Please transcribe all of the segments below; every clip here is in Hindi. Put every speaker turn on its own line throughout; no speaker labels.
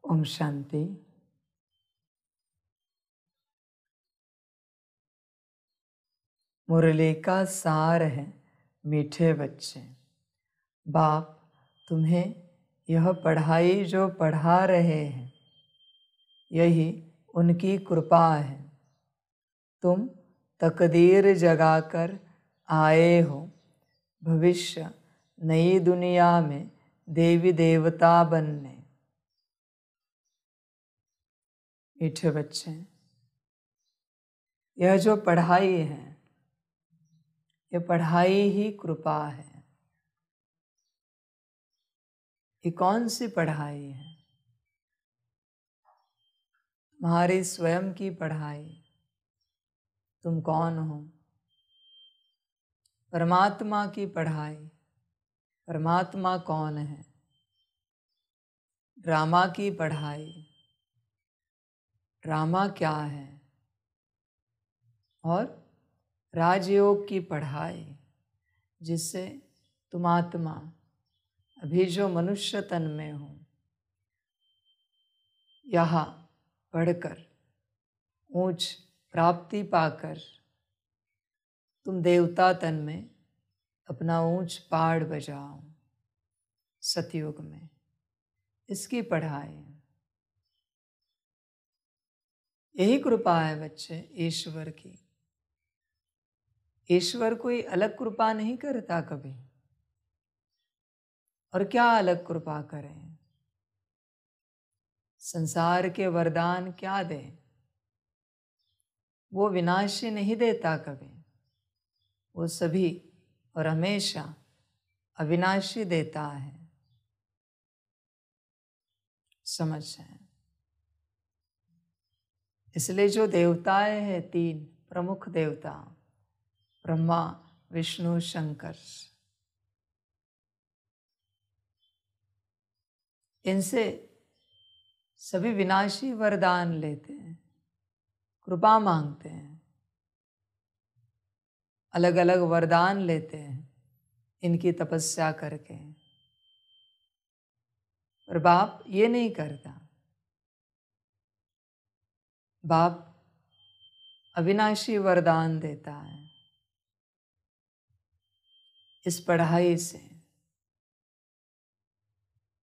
ओम शांति। मुरली का सार है मीठे बच्चे। बाप तुम्हें यह पढ़ाई जो पढ़ा रहे हैं, यही उनकी कृपा है। तुम तकदीर जगाकर आए हो भविष्य नई दुनिया में देवी देवता बनने। मीठे बच्चे, यह जो पढ़ाई है, ये पढ़ाई ही कृपा है। ये कौन सी पढ़ाई है? तुम्हारी स्वयं की पढ़ाई। तुम कौन हो? परमात्मा की पढ़ाई। परमात्मा कौन है? ड्रामा की पढ़ाई। ड्रामा क्या है? और राजयोग की पढ़ाई, जिससे तुम आत्मा अभी जो मनुष्य तन में हो, यहाँ पढ़कर ऊंच प्राप्ति पाकर तुम देवता तन में अपना ऊंच पहाड़ बजाओ। सतयुग में इसकी पढ़ाई। यही कृपा है बच्चे ईश्वर की। ईश्वर कोई अलग कृपा नहीं करता कभी। और क्या अलग कृपा करें? संसार के वरदान क्या दे? वो विनाशी नहीं देता कभी। वो सभी और हमेशा अविनाशी देता है। समझ है? इसलिए जो देवताएं हैं, 3 प्रमुख देवता, ब्रह्मा विष्णु शंकर, इनसे सभी विनाशी वरदान लेते हैं, कृपा मांगते हैं, अलग अलग वरदान लेते हैं इनकी तपस्या करके। पर बाप ये नहीं करता। बाप अविनाशी वरदान देता है इस पढ़ाई से।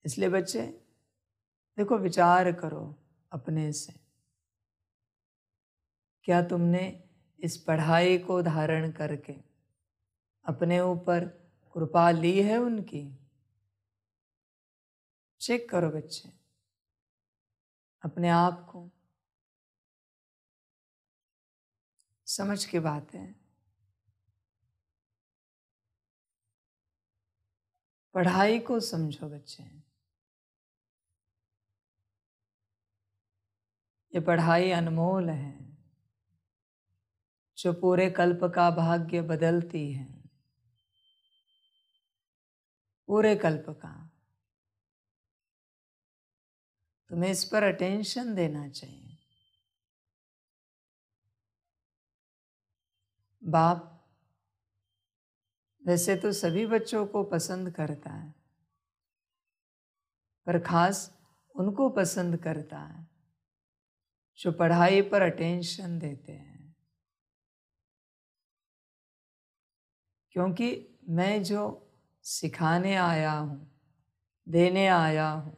इसलिए बच्चे देखो, विचार करो अपने से, क्या तुमने इस पढ़ाई को धारण करके अपने ऊपर कृपा ली है उनकी? चेक करो बच्चे अपने आप को। समझ की बात है। पढ़ाई को समझो बच्चे। ये पढ़ाई अनमोल है, जो पूरे कल्प का भाग्य बदलती है। पूरे कल्प का। तुम्हें इस पर अटेंशन देना चाहिए। बाप वैसे तो सभी बच्चों को पसंद करता है, पर खास उनको पसंद करता है जो पढ़ाई पर अटेंशन देते हैं। क्योंकि मैं जो सिखाने आया हूँ, देने आया हूँ,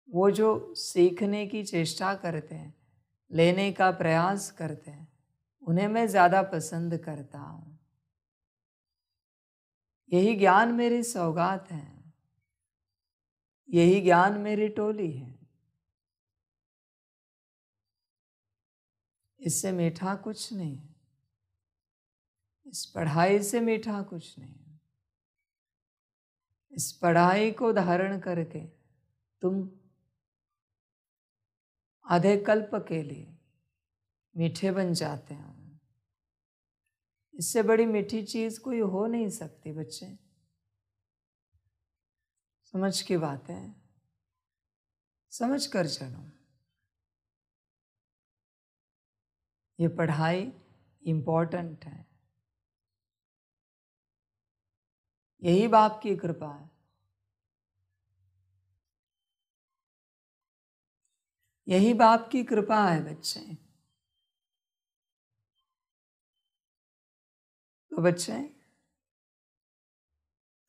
वो जो सीखने की चेष्टा करते हैं, लेने का प्रयास करते हैं, उन्हें मैं ज़्यादा पसंद करता हूँ। यही ज्ञान मेरी सौगात है। यही ज्ञान मेरी टोली है। इससे मीठा कुछ नहीं। इस पढ़ाई से मीठा कुछ नहीं। इस पढ़ाई को धारण करके तुम आधे कल्प के लिए मीठे बन जाते हो। इससे बड़ी मीठी चीज कोई हो नहीं सकती बच्चे। समझ की बात है। समझ कर चलो। ये पढ़ाई इम्पोर्टेंट है। यही बाप की कृपा है। यही बाप की कृपा है बच्चे। तो बच्चे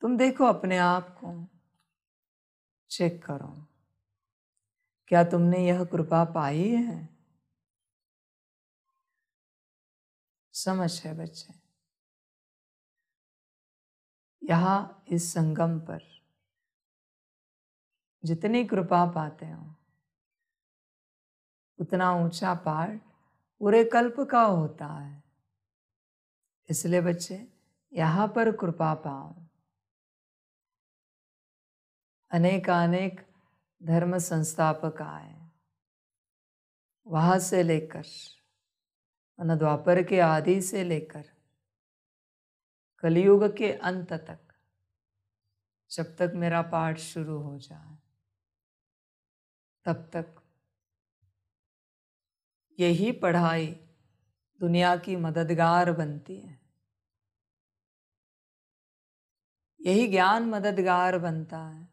तुम देखो अपने आप को, चेक करो, क्या तुमने यह कृपा पाई है? समझ है बच्चे, यहाँ इस संगम पर जितनी कृपा पाते हो उतना ऊंचा पहाड़ पूरे कल्प का होता है। इसलिए बच्चे यहाँ पर कृपा पाओ। अनेक धर्म संस्थापक आए, वहाँ से लेकर द्वापर के आदि से लेकर कलयुग के अंत तक, जब तक मेरा पाठ शुरू हो जाए तब तक यही पढ़ाई दुनिया की मददगार बनती है, यही ज्ञान मददगार बनता है।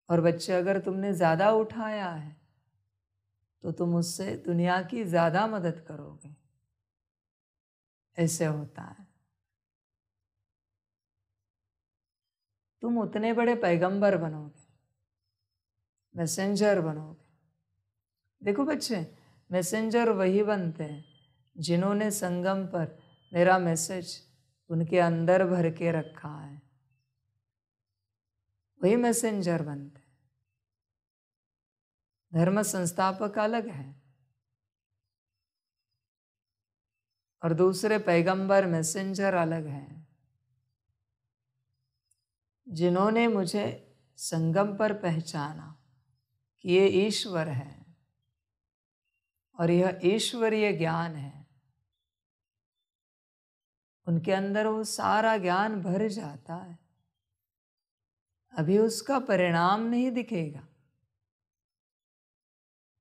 और बच्चे अगर तुमने ज़्यादा उठाया है तो तुम उससे दुनिया की ज़्यादा मदद करोगे, ऐसे होता है। तुम उतने बड़े पैगंबर बनोगे, मैसेंजर बनोगे। देखो बच्चे, मैसेंजर वही बनते हैं जिन्होंने संगम पर मेरा मैसेज उनके अंदर भर के रखा है, वही मैसेंजर बनते हैं। धर्म संस्थापक अलग है और दूसरे पैगंबर मैसेंजर अलग हैं। जिन्होंने मुझे संगम पर पहचाना कि ये ईश्वर है और यह ईश्वरीय ज्ञान है, उनके अंदर वो सारा ज्ञान भर जाता है। अभी उसका परिणाम नहीं दिखेगा,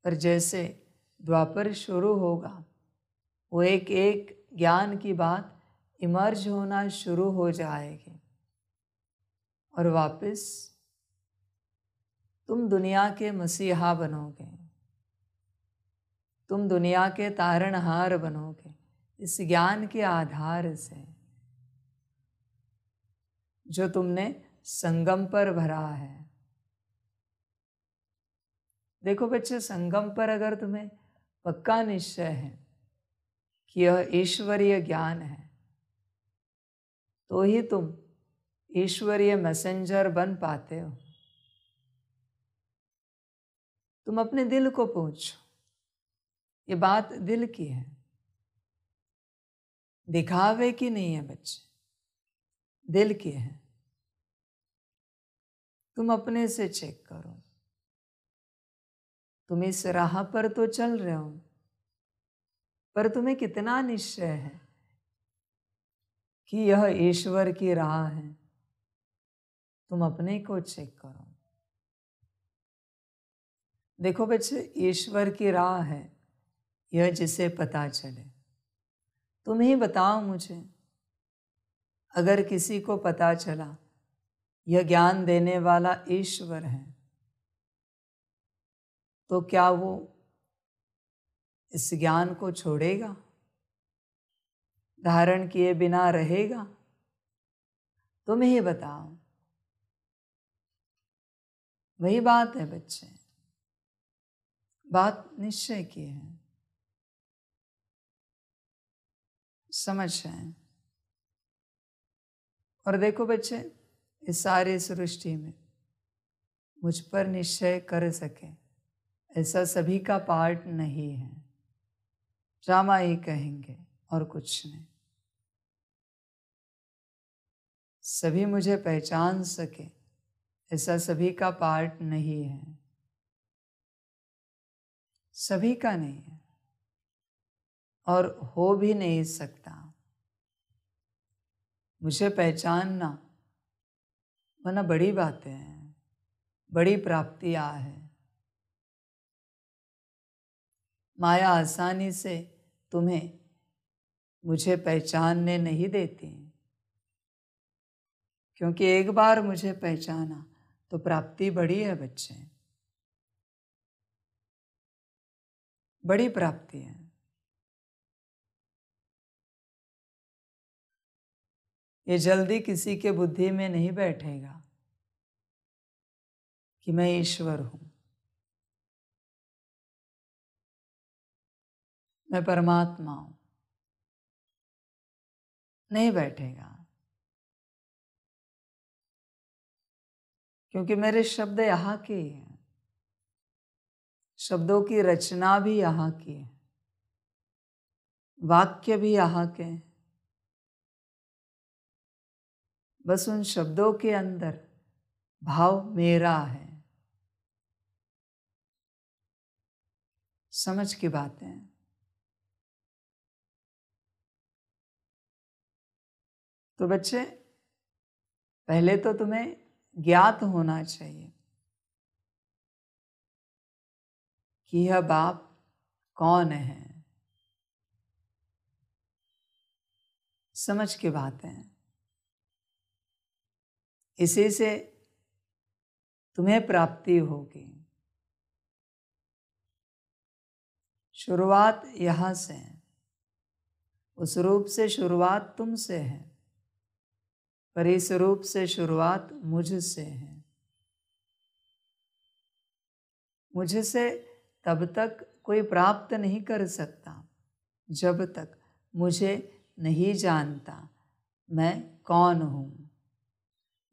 पर जैसे द्वापर शुरू होगा वो एक एक ज्ञान की बात इमर्ज होना शुरू हो जाएगी और वापस तुम दुनिया के मसीहा बनोगे, तुम दुनिया के तारणहार बनोगे इस ज्ञान के आधार से जो तुमने संगम पर भरा है। देखो बच्चे, संगम पर अगर तुम्हें पक्का निश्चय है कि यह ईश्वरीय ज्ञान है तो ही तुम ईश्वरीय मैसेंजर बन पाते हो। तुम अपने दिल को पूछो, ये बात दिल की है, दिखावे की नहीं है बच्चे, दिल की है। तुम अपने से चेक करो, तुम इस राह पर तो चल रहे हो, पर तुम्हें कितना निश्चय है कि यह ईश्वर की राह है? तुम अपने को चेक करो। देखो बच्चे, ईश्वर की राह है यह जिसे पता चले। तुम ही बताओ मुझे, अगर किसी को पता चला यह ज्ञान देने वाला ईश्वर है तो क्या वो इस ज्ञान को छोड़ेगा, धारण किए बिना रहेगा? तुम ही बताओ। वही बात है बच्चे, बात निश्चय की है। समझ रहे? और देखो बच्चे, इस सारी सृष्टि में मुझ पर निश्चय कर सके ऐसा सभी का पार्ट नहीं है। ड्रामा ही कहेंगे और कुछ नहीं। सभी मुझे पहचान सके ऐसा सभी का पार्ट नहीं है, सभी का नहीं है और हो भी नहीं सकता। मुझे पहचानना वरना बड़ी बातें हैं, बड़ी प्राप्तियां हैं। माया आसानी से तुम्हें मुझे पहचानने नहीं देती, क्योंकि एक बार मुझे पहचाना तो प्राप्ति बड़ी है बच्चे। बड़ी प्राप्ति है। ये जल्दी किसी के बुद्धि में नहीं बैठेगा कि मैं ईश्वर हूं, मैं परमात्मा हूं, नहीं बैठेगा। क्योंकि मेरे शब्द यहाँ के हैं, शब्दों की रचना भी यहाँ की है, वाक्य भी यहाँ के हैं। बस उन शब्दों के अंदर भाव मेरा है। समझ की बात है। तो बच्चे, पहले तो तुम्हें ज्ञात होना चाहिए कि यह बाप कौन है। समझ की बात है। इसी से तुम्हें प्राप्ति होगी। शुरुआत यहाँ से है, उस रूप से शुरुआत तुमसे है, पर इस रूप से शुरुआत मुझसे है। मुझसे तब तक कोई प्राप्त नहीं कर सकता जब तक मुझे नहीं जानता मैं कौन हूँ,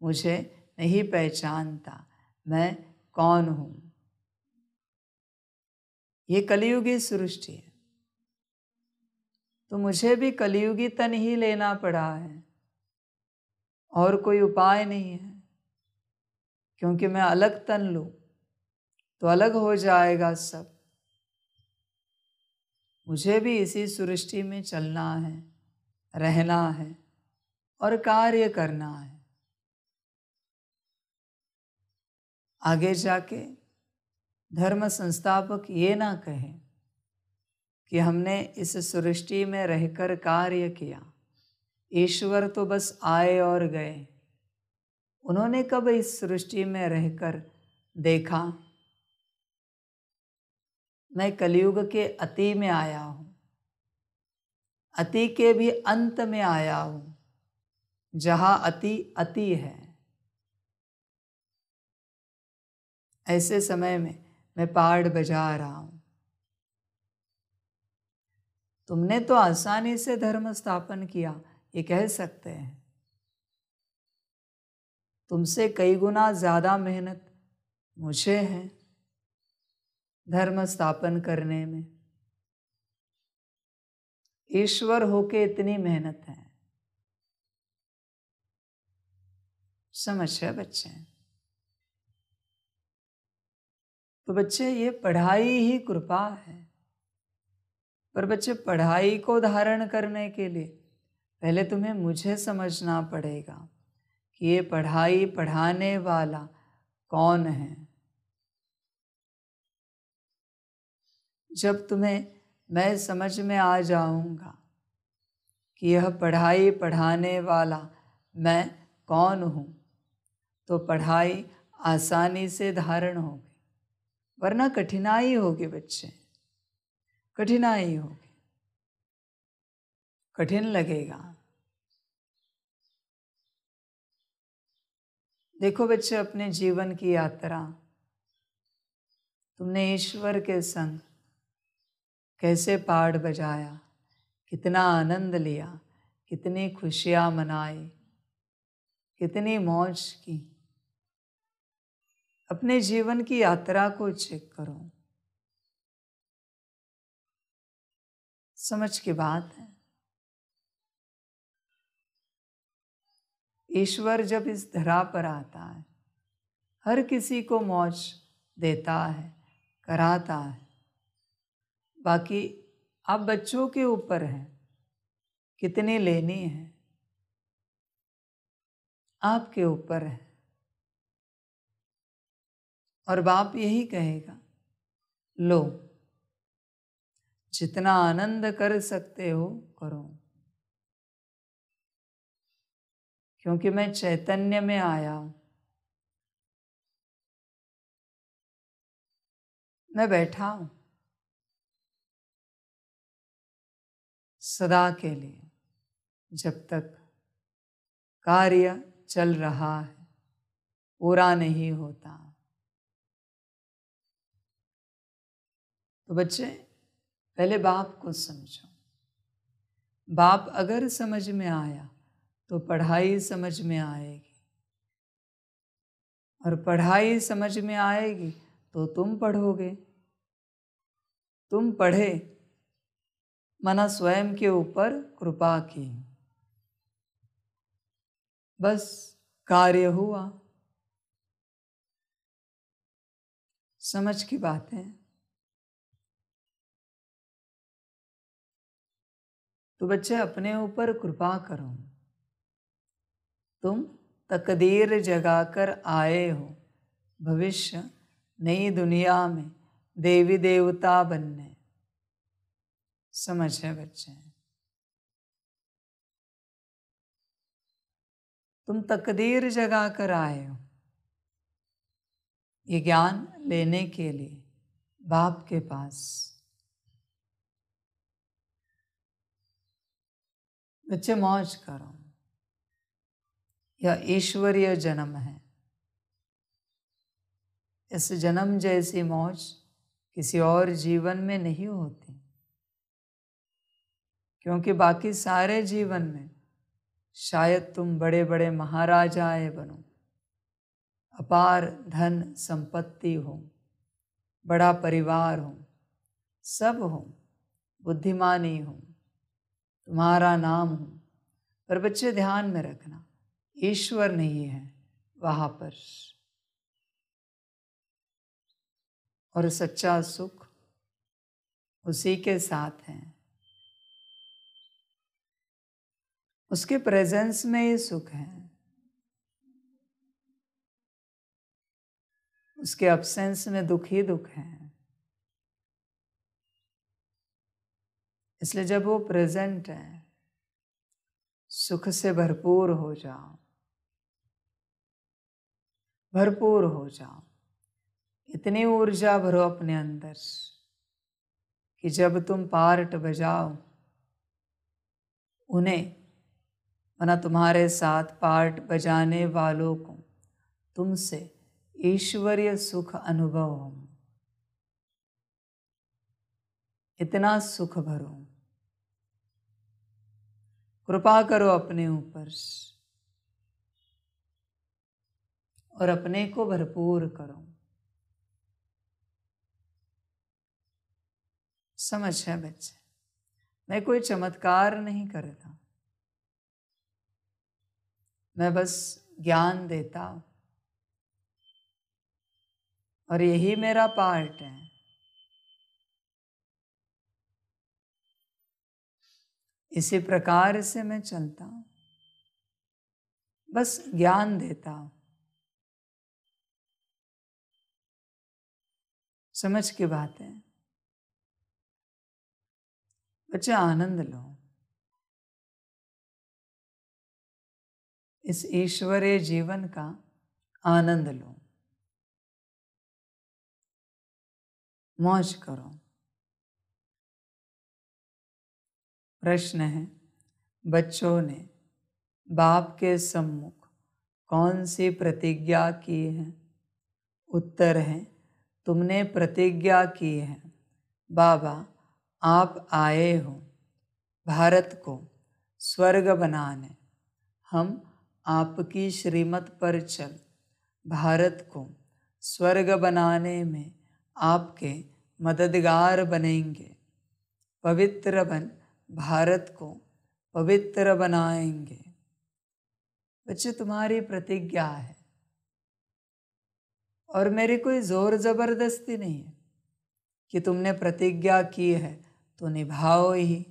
मुझे नहीं पहचानता मैं कौन हूँ। ये कलियुगी सृष्टि है, तो मुझे भी कलियुगी तन ही लेना पड़ा है, और कोई उपाय नहीं है। क्योंकि मैं अलग तन लूं तो अलग हो जाएगा सब। मुझे भी इसी सृष्टि में चलना है, रहना है और कार्य करना है। आगे जाके धर्म संस्थापक ये ना कहे कि हमने इस सृष्टि में रहकर कार्य किया, ईश्वर तो बस आए और गए। उन्होंने कब इस सृष्टि में रहकर देखा मैं कलियुग के अति में आया हूं, अति के भी अंत में आया हूं, जहां अति अति है। ऐसे समय में मैं पहाड़ बजा रहा हूं। तुमने तो आसानी से धर्म स्थापन किया, ये कह सकते हैं। तुमसे कई गुना ज्यादा मेहनत मुझे है धर्म स्थापन करने में। ईश्वर होके इतनी मेहनत है। समझ है बच्चे? तो बच्चे, ये पढ़ाई ही कृपा है। पर बच्चे, पढ़ाई को धारण करने के लिए पहले तुम्हें मुझे समझना पड़ेगा कि ये पढ़ाई पढ़ाने वाला कौन है। जब तुम्हें मैं समझ में आ जाऊंगा कि यह पढ़ाई पढ़ाने वाला मैं कौन हूँ, तो पढ़ाई आसानी से धारण होगी। वरना कठिनाई होगी बच्चे, कठिनाई होगी, कठिन लगेगा। देखो बच्चे, अपने जीवन की यात्रा तुमने ईश्वर के संग कैसे पहाड़ बजाया, कितना आनंद लिया, कितनी खुशियां मनाई, कितनी मौज की। अपने जीवन की यात्रा को चेक करो। समझ की बात है। ईश्वर जब इस धरा पर आता है, हर किसी को मौज देता है, कराता है। बाकी आप बच्चों के ऊपर है कितनी लेनी है, आपके ऊपर है। और बाप यही कहेगा, लो, जितना आनंद कर सकते हो करो, क्योंकि मैं चैतन्य में आया हूं। मैं बैठा हूं, सदा के लिए, जब तक कार्य चल रहा है, पूरा नहीं होता। तो बच्चे, पहले बाप को समझो। बाप अगर समझ में आया तो पढ़ाई समझ में आएगी, और पढ़ाई समझ में आएगी तो तुम पढ़ोगे। तुम पढ़े मना स्वयं के ऊपर कृपा की, बस कार्य हुआ। समझ की बात है। तो बच्चे, अपने ऊपर कृपा करो। तुम तकदीर जगाकर आए हो भविष्य नई दुनिया में देवी देवता बनने। समझ है बच्चे? तुम तकदीर जगाकर आए हो ये ज्ञान लेने के लिए बाप के पास। बच्चे, मौज करो। यह ईश्वरीय जन्म है। इस जन्म जैसी मौज किसी और जीवन में नहीं होती, क्योंकि बाकी सारे जीवन में शायद तुम बड़े बड़े महाराजाएं बनो, अपार धन संपत्ति हो, बड़ा परिवार हो, सब हो, बुद्धिमानी हो, तुम्हारा नाम हो, पर बच्चे ध्यान में रखना, ईश्वर नहीं है वहां पर। और सच्चा सुख उसी के साथ है। उसके प्रेजेंस में ही सुख है, उसके अब्सेंस में दुख ही दुख है। इसलिए जब वो प्रेजेंट है, सुख से भरपूर हो जाओ, भरपूर हो जाओ। इतनी ऊर्जा भरो अपने अंदर कि जब तुम पार्ट बजाओ, उन्हें मना तुम्हारे साथ पार्ट बजाने वालों को तुमसे ईश्वरीय सुख अनुभव हो। इतना सुख भरो, कृपा करो अपने ऊपर और अपने को भरपूर करो। समझ है बच्चे? मैं कोई चमत्कार नहीं करता, मैं बस ज्ञान देता हूं, और यही मेरा पार्ट है। इसी प्रकार से मैं चलता हूं, बस ज्ञान देता हूं। समझ की बात है बच्चे? आनंद लो, इस ईश्वरीय जीवन का आनंद लो, मौज करो। प्रश्न है, बच्चों ने बाप के सम्मुख कौन सी प्रतिज्ञा की है? उत्तर है, तुमने प्रतिज्ञा की है, बाबा आप आए हो भारत को स्वर्ग बनाने। हम आपकी श्रीमत पर चल भारत को स्वर्ग बनाने में आपके मददगार बनेंगे। पवित्र बन भारत को पवित्र बनाएंगे। बच्चे, तुम्हारी प्रतिज्ञा है, और मेरी कोई जोर जबरदस्ती नहीं है कि तुमने प्रतिज्ञा की है तो निभाओ ही।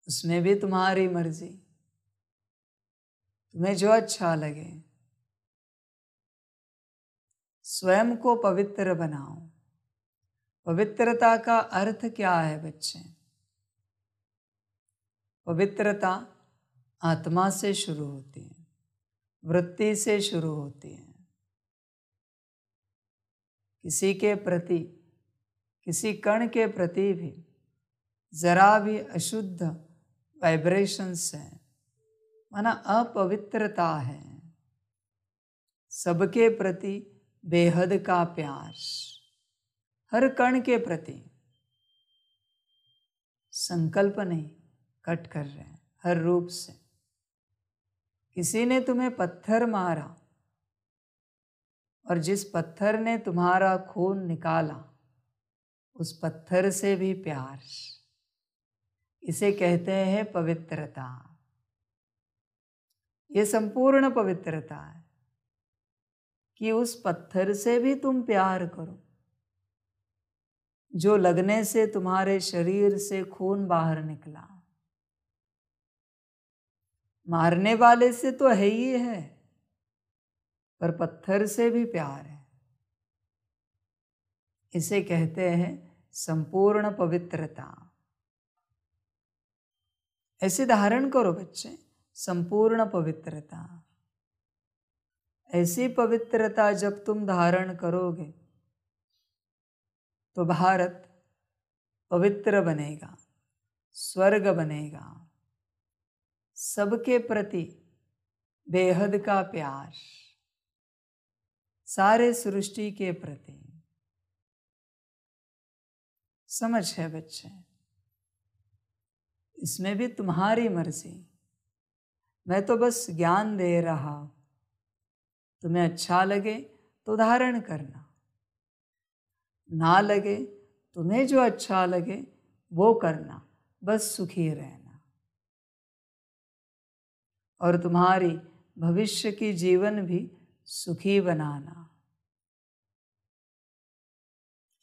उसमें भी तुम्हारी मर्जी, तुम्हें जो अच्छा लगे। स्वयं को पवित्र बनाओ। पवित्रता का अर्थ क्या है बच्चे? पवित्रता आत्मा से शुरू होती है, वृत्ति से शुरू होती है। किसी के प्रति, किसी कण के प्रति भी जरा भी अशुद्ध वाइब्रेशंस है, माना अपवित्रता है, सबके प्रति बेहद का प्यार, हर कण के प्रति संकल्प नहीं कट कर रहे हैं हर रूप से। किसी ने तुम्हें पत्थर मारा और जिस पत्थर ने तुम्हारा खून निकाला उस पत्थर से भी प्यार, इसे कहते हैं पवित्रता। ये संपूर्ण पवित्रता है कि उस पत्थर से भी तुम प्यार करो जो लगने से तुम्हारे शरीर से खून बाहर निकला। मारने वाले से तो है ही है, पर पत्थर से भी प्यार है। इसे कहते हैं संपूर्ण पवित्रता। ऐसे धारण करो बच्चे, संपूर्ण पवित्रता। ऐसी पवित्रता जब तुम धारण करोगे तो भारत पवित्र बनेगा, स्वर्ग बनेगा, सबके प्रति बेहद का प्यार, सारे सृष्टि के प्रति। समझ है बच्चे, इसमें भी तुम्हारी मर्जी। मैं तो बस ज्ञान दे रहा हूं, तुम्हें अच्छा लगे तो धारण करना, ना लगे तुम्हें जो अच्छा लगे वो करना, बस सुखी रहना और तुम्हारी भविष्य की जीवन भी सुखी बनाना।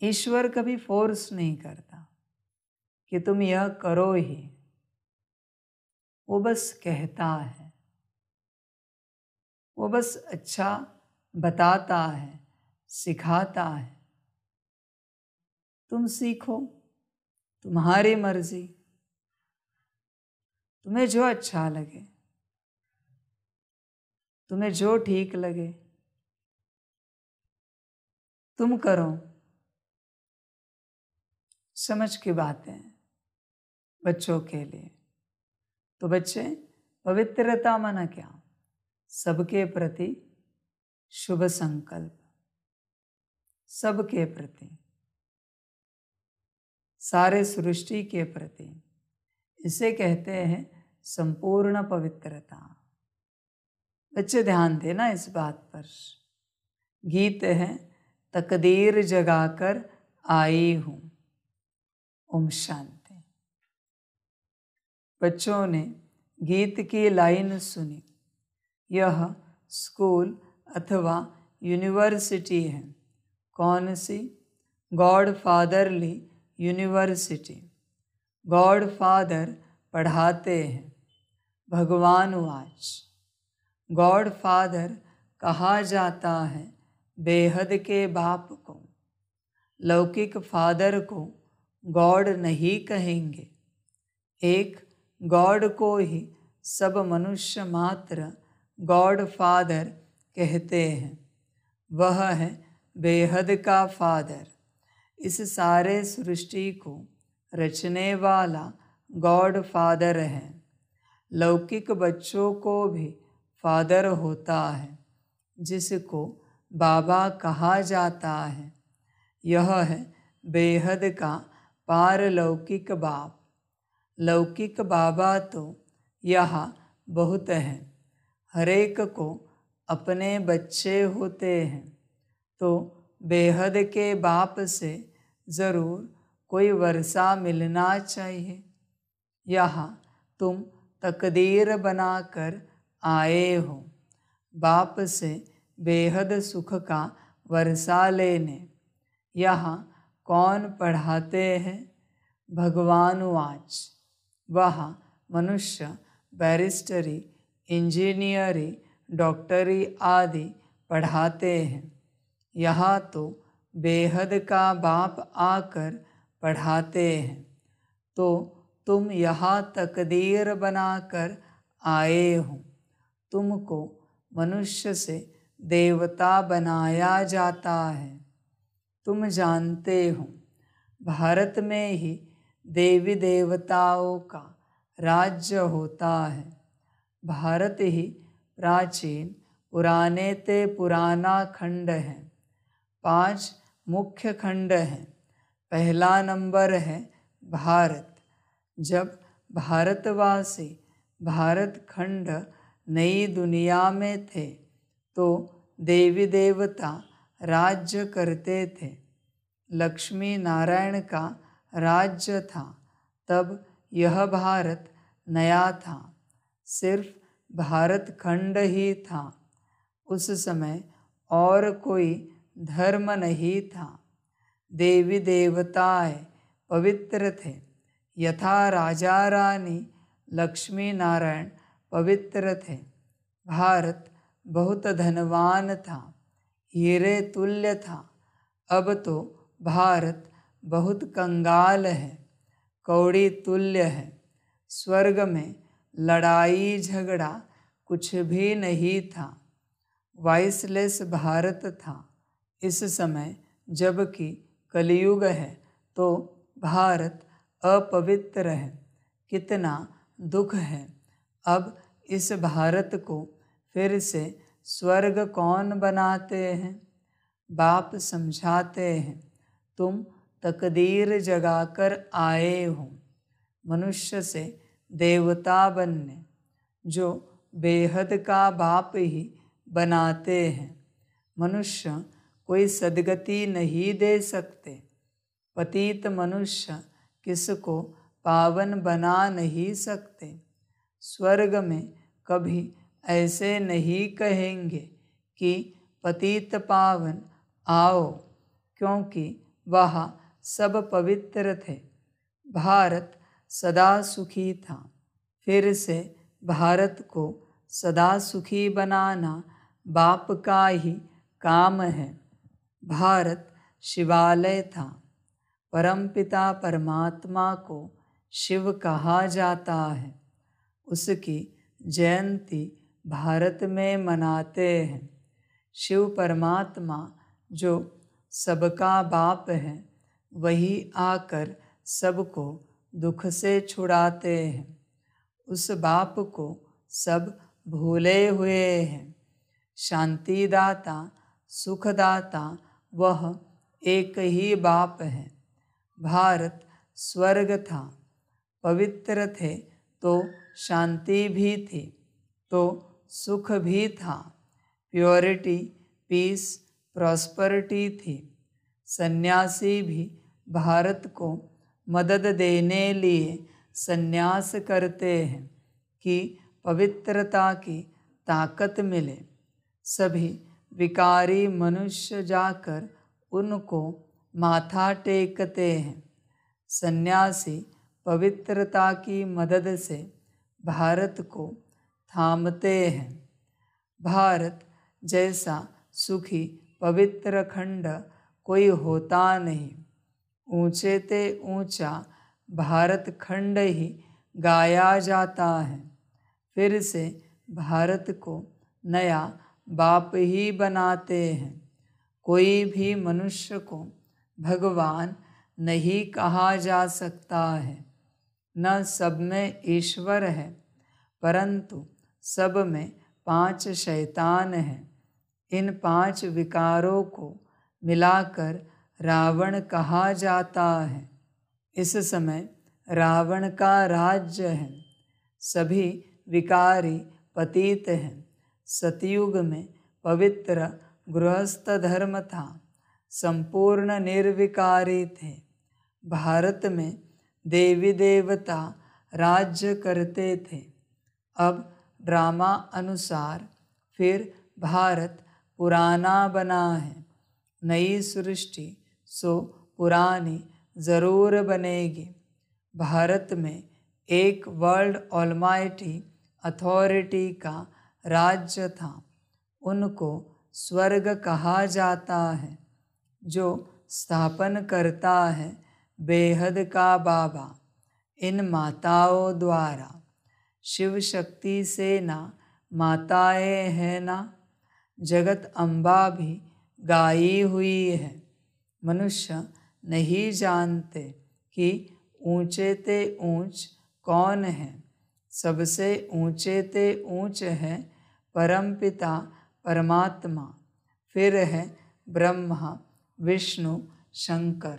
ईश्वर कभी फोर्स नहीं करता कि तुम यह करो ही, वो बस कहता है, वो बस अच्छा बताता है, सिखाता है। तुम सीखो, तुम्हारी मर्जी, तुम्हें जो अच्छा लगे, तुम्हें जो ठीक लगे तुम करो। समझ की बातें बच्चों के लिए। तो बच्चे, पवित्रता माना क्या? सबके प्रति शुभ संकल्प, सबके प्रति, सारे सृष्टि के प्रति। इसे कहते हैं संपूर्ण पवित्रता। बच्चे ध्यान देना इस बात पर। गीत है तकदीर जगाकर आई हूं। ओम शांति। बच्चों ने गीत की लाइन सुनी। यह स्कूल अथवा यूनिवर्सिटी है। कौन सी? God fatherly university. God father पढ़ाते हैं। भगवान वाच। गॉड फादर कहा जाता है बेहद के बाप को। लौकिक फादर को गॉड नहीं कहेंगे। एक गॉड को ही सब मनुष्य मात्र गॉड फादर कहते हैं। वह है बेहद का फादर। इस सारे सृष्टि को रचने वाला गॉड फादर है। लौकिक बच्चों को भी फादर होता है, जिसको बाबा कहा जाता है। यह है बेहद का पारलौकिक बाप। लौकिक बाबा तो यहाँ बहुत हैं। हरेक को अपने बच्चे होते हैं, तो बेहद के बाप से ज़रूर कोई वर्षा मिलना चाहिए। यहाँ तुम तकदीर बनाकर आए हो बाप से बेहद सुख का वर्षा लेने। यहाँ कौन पढ़ाते हैं? भगवान वाच। वहाँ मनुष्य बैरिस्टरी, इंजीनियरी, डॉक्टरी आदि पढ़ाते हैं। यहाँ तो बेहद का बाप आकर पढ़ाते हैं। तो तुम यहाँ तकदीर बनाकर आए हो। तुमको मनुष्य से देवता बनाया जाता है। तुम जानते हो भारत में ही देवी देवताओं का राज्य होता है। भारत ही प्राचीन पुराने ते पुराना खंड है। 5 मुख्य खंड हैं। पहला नंबर है भारत। जब भारतवासी भारत खंड नई दुनिया में थे तो देवी देवता राज्य करते थे। लक्ष्मी नारायण का राज्य था। तब यह भारत नया था, सिर्फ भारत खंड ही था। उस समय और कोई धर्म नहीं था। देवी देवताएं पवित्र थे, यथा राजा रानी लक्ष्मी नारायण पवित्र थे। भारत बहुत धनवान था, हीरे तुल्य था। अब तो भारत बहुत कंगाल है, कौड़ी तुल्य है। स्वर्ग में लड़ाई झगड़ा कुछ भी नहीं था। वाइसलेस भारत था। इस समय जबकि कलयुग है तो भारत अपवित्र है। कितना दुख है। अब इस भारत को फिर से स्वर्ग कौन बनाते हैं? बाप समझाते हैं, तुम तकदीर जगाकर आए हो मनुष्य से देवता बनने, जो बेहद का बाप ही बनाते हैं। मनुष्य कोई सद्गति नहीं दे सकते। पतित मनुष्य किसको पावन बना नहीं सकते। स्वर्ग में कभी ऐसे नहीं कहेंगे कि पतित पावन आओ, क्योंकि वह सब पवित्र थे। भारत सदा सुखी था। फिर से भारत को सदा सुखी बनाना बाप का ही काम है। भारत शिवालय था। परमपिता परमात्मा को शिव कहा जाता है। उसकी जयंती भारत में मनाते हैं। शिव परमात्मा जो सबका बाप है, वही आकर सबको दुख से छुड़ाते हैं। उस बाप को सब भूले हुए हैं। शांतिदाता सुखदाता वह एक ही बाप है। भारत स्वर्ग था। पवित्र थे तो शांति भी थी, तो सुख भी था। प्योरिटी, पीस, प्रॉस्पेरिटी थी। सन्यासी भी भारत को मदद देने लिए सन्यास करते हैं कि पवित्रता की ताकत मिले। सभी विकारी मनुष्य जाकर उनको माथा टेकते हैं। सन्यासी पवित्रता की मदद से भारत को थामते हैं। भारत जैसा सुखी पवित्र खंड कोई होता नहीं। ऊंचे ते ऊंचा भारत खंड ही गाया जाता है। फिर से भारत को नया बाप ही बनाते हैं। कोई भी मनुष्य को भगवान नहीं कहा जा सकता है। न सब में ईश्वर है, परंतु सब में 5 शैतान हैं। इन 5 विकारों को मिलाकर रावण कहा जाता है। इस समय रावण का राज्य है। सभी विकारी पतित हैं। सतयुग में पवित्र गृहस्थ धर्म था। संपूर्ण निर्विकारी थे। भारत में देवी देवता राज्य करते थे। अब ड्रामा अनुसार फिर भारत पुराना बना है। नई सृष्टि सो पुरानी जरूर बनेगी। भारत में एक वर्ल्ड ऑलमाइटी अथॉरिटी का राज्य था। उनको स्वर्ग कहा जाता है। जो स्थापन करता है बेहद का बाबा। इन माताओं द्वारा शिव शक्ति से ना माताएं हैं ना। जगत अम्बा भी गाई हुई है। मनुष्य नहीं जानते कि ऊंचे ते ऊंच कौन है, सबसे ऊंचे ते ऊंच है परमपिता परमात्मा, फिर है ब्रह्मा विष्णु शंकर।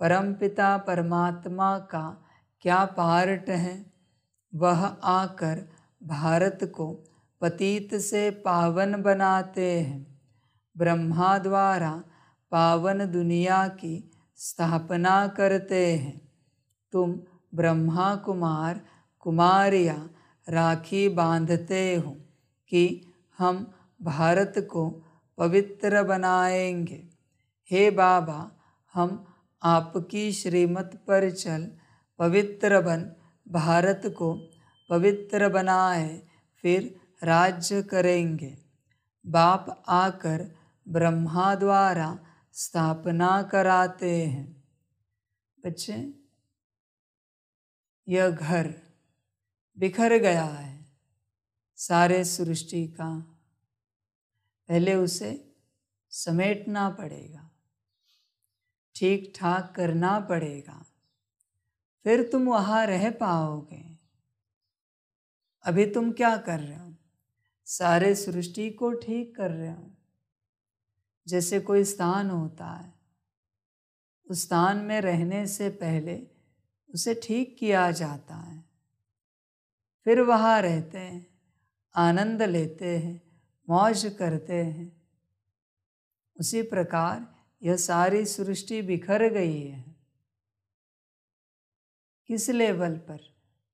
परमपिता परमात्मा का क्या पार्ट है, वह आकर भारत को पतित से पावन बनाते हैं। ब्रह्मा द्वारा पावन दुनिया की स्थापना करते हैं। तुम ब्रह्मा कुमार कुमारियाँ राखी बांधते हो कि हम भारत को पवित्र बनाएंगे। हे बाबा, हम आपकी श्रीमत पर चल पवित्र बन भारत को पवित्र बनाए, फिर राज्य करेंगे। बाप आकर ब्रह्मा द्वारा स्थापना कराते हैं। बच्चे, यह घर बिखर गया है सारे सृष्टि का, पहले उसे समेटना पड़ेगा, ठीक ठाक करना पड़ेगा, फिर तुम वहाँ रह पाओगे। अभी तुम क्या कर रहे हो, सारे सृष्टि को ठीक कर रहे हो। जैसे कोई स्थान होता है, उस स्थान में रहने से पहले उसे ठीक किया जाता है, फिर वहाँ रहते हैं, आनंद लेते हैं, मौज करते हैं। उसी प्रकार यह सारी सृष्टि बिखर गई है। किस लेवल पर?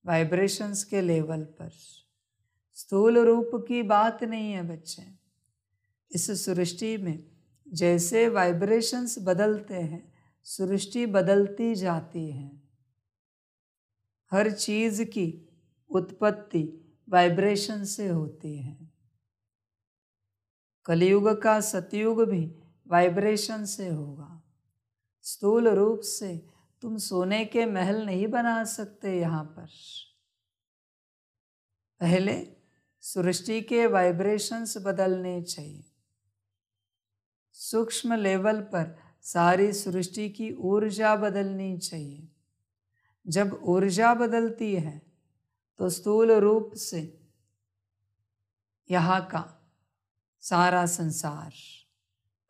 वाइब्रेशंस के लेवल पर। स्थूल रूप की बात नहीं है बच्चे। इस सृष्टि में जैसे वाइब्रेशंस बदलते हैं, सृष्टि बदलती जाती है। हर चीज की उत्पत्ति वाइब्रेशन से होती है। कलयुग का सतयुग भी वाइब्रेशन से होगा। स्थूल रूप से तुम सोने के महल नहीं बना सकते। यहाँ पर पहले सृष्टि के वाइब्रेशंस बदलने चाहिए। सूक्ष्म लेवल पर सारी सृष्टि की ऊर्जा बदलनी चाहिए। जब ऊर्जा बदलती है तो स्थूल रूप से यहाँ का सारा संसार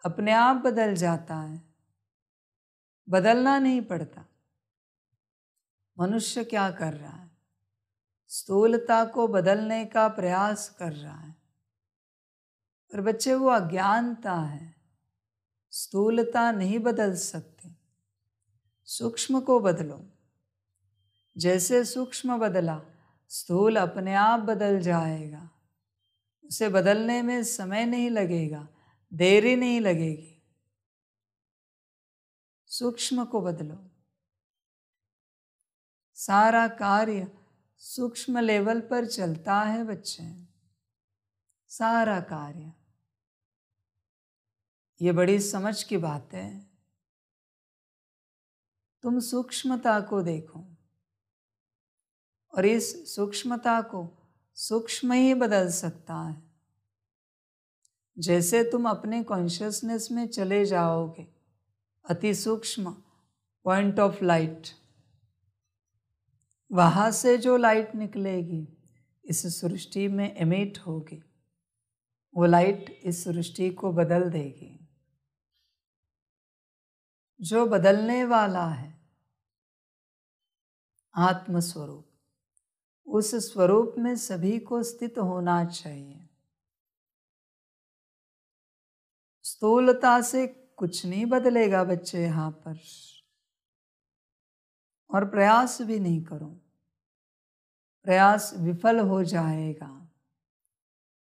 अपने आप बदल जाता है। बदलना नहीं पड़ता। मनुष्य क्या कर रहा है? स्थूलता को बदलने का प्रयास कर रहा है। पर बच्चे, वो अज्ञानता है। स्थूलता नहीं बदल सकती। सूक्ष्म को बदलो। जैसे सूक्ष्म बदला, स्थूल अपने आप बदल जाएगा। उसे बदलने में समय नहीं लगेगा, देरी नहीं लगेगी। सूक्ष्म को बदलो। सारा कार्य सूक्ष्म लेवल पर चलता है बच्चे। सारा कार्य। ये बड़ी समझ की बात है। तुम सूक्ष्मता को देखो और इस सूक्ष्मता को सूक्ष्म ही बदल सकता है। जैसे तुम अपने कॉन्शियसनेस में चले जाओगे, अति सूक्ष्म पॉइंट ऑफ लाइट, वहाँ से जो लाइट निकलेगी इस सृष्टि में एमिट होगी। वो लाइट इस सृष्टि को बदल देगी। जो बदलने वाला है आत्मस्वरूप, उस स्वरूप में सभी को स्थित होना चाहिए। स्थूलता से कुछ नहीं बदलेगा बच्चे यहाँ पर। और प्रयास भी नहीं करो, प्रयास विफल हो जाएगा।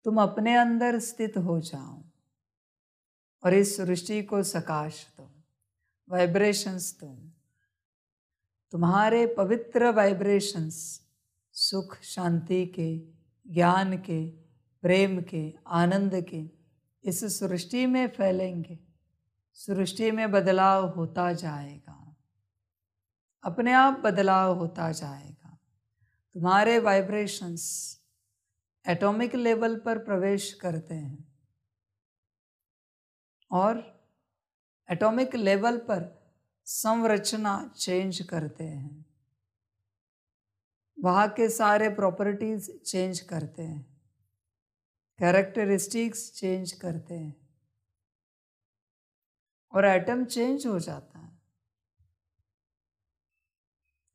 तुम अपने अंदर स्थित हो जाओ और इस सृष्टि को सकाश दो, वाइब्रेशंस दो। तुम्हारे पवित्र वाइब्रेशंस सुख, शांति के, ज्ञान के, प्रेम के, आनंद के इस सृष्टि में फैलेंगे। सृष्टि में बदलाव होता जाएगा, अपने आप बदलाव होता जाएगा। तुम्हारे वाइब्रेशंस एटॉमिक लेवल पर प्रवेश करते हैं और एटॉमिक लेवल पर संरचना चेंज करते हैं, वहाँ के सारे प्रॉपर्टीज चेंज करते हैं, कैरेक्टरिस्टिक्स चेंज करते हैं और एटम चेंज हो जाता है।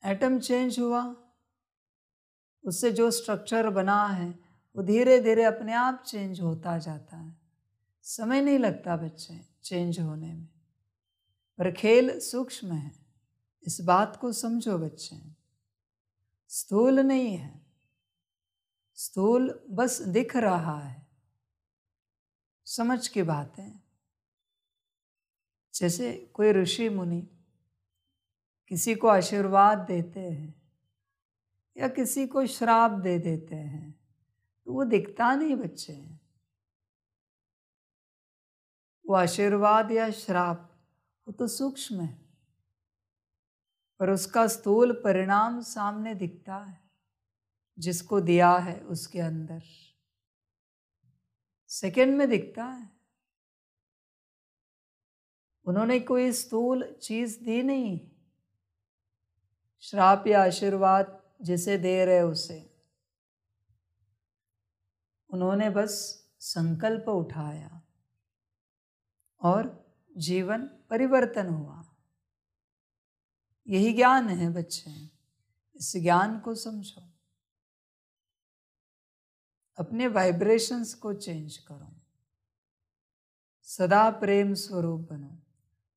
एटम चेंज हुआ, उससे जो स्ट्रक्चर बना है वो धीरे धीरे अपने आप चेंज होता जाता है। समय नहीं लगता बच्चे चेंज होने में, पर खेल सूक्ष्म है, इस बात को समझो बच्चे। स्थूल नहीं है, स्थूल बस दिख रहा है। समझ की बात है। जैसे कोई ऋषि मुनि किसी को आशीर्वाद देते हैं या किसी को श्राप दे देते हैं, तो वो दिखता नहीं बच्चे। वो आशीर्वाद या श्राप वो तो सूक्ष्म है, पर उसका स्थूल परिणाम सामने दिखता है, जिसको दिया है उसके अंदर सेकंड में दिखता है। उन्होंने कोई स्थूल चीज दी नहीं, श्राप या आशीर्वाद जिसे दे रहे उसे, उन्होंने बस संकल्प उठाया और जीवन परिवर्तन हुआ। यही ज्ञान है बच्चे, इस ज्ञान को समझो। अपने वाइब्रेशंस को चेंज करो, सदा प्रेम स्वरूप बनो,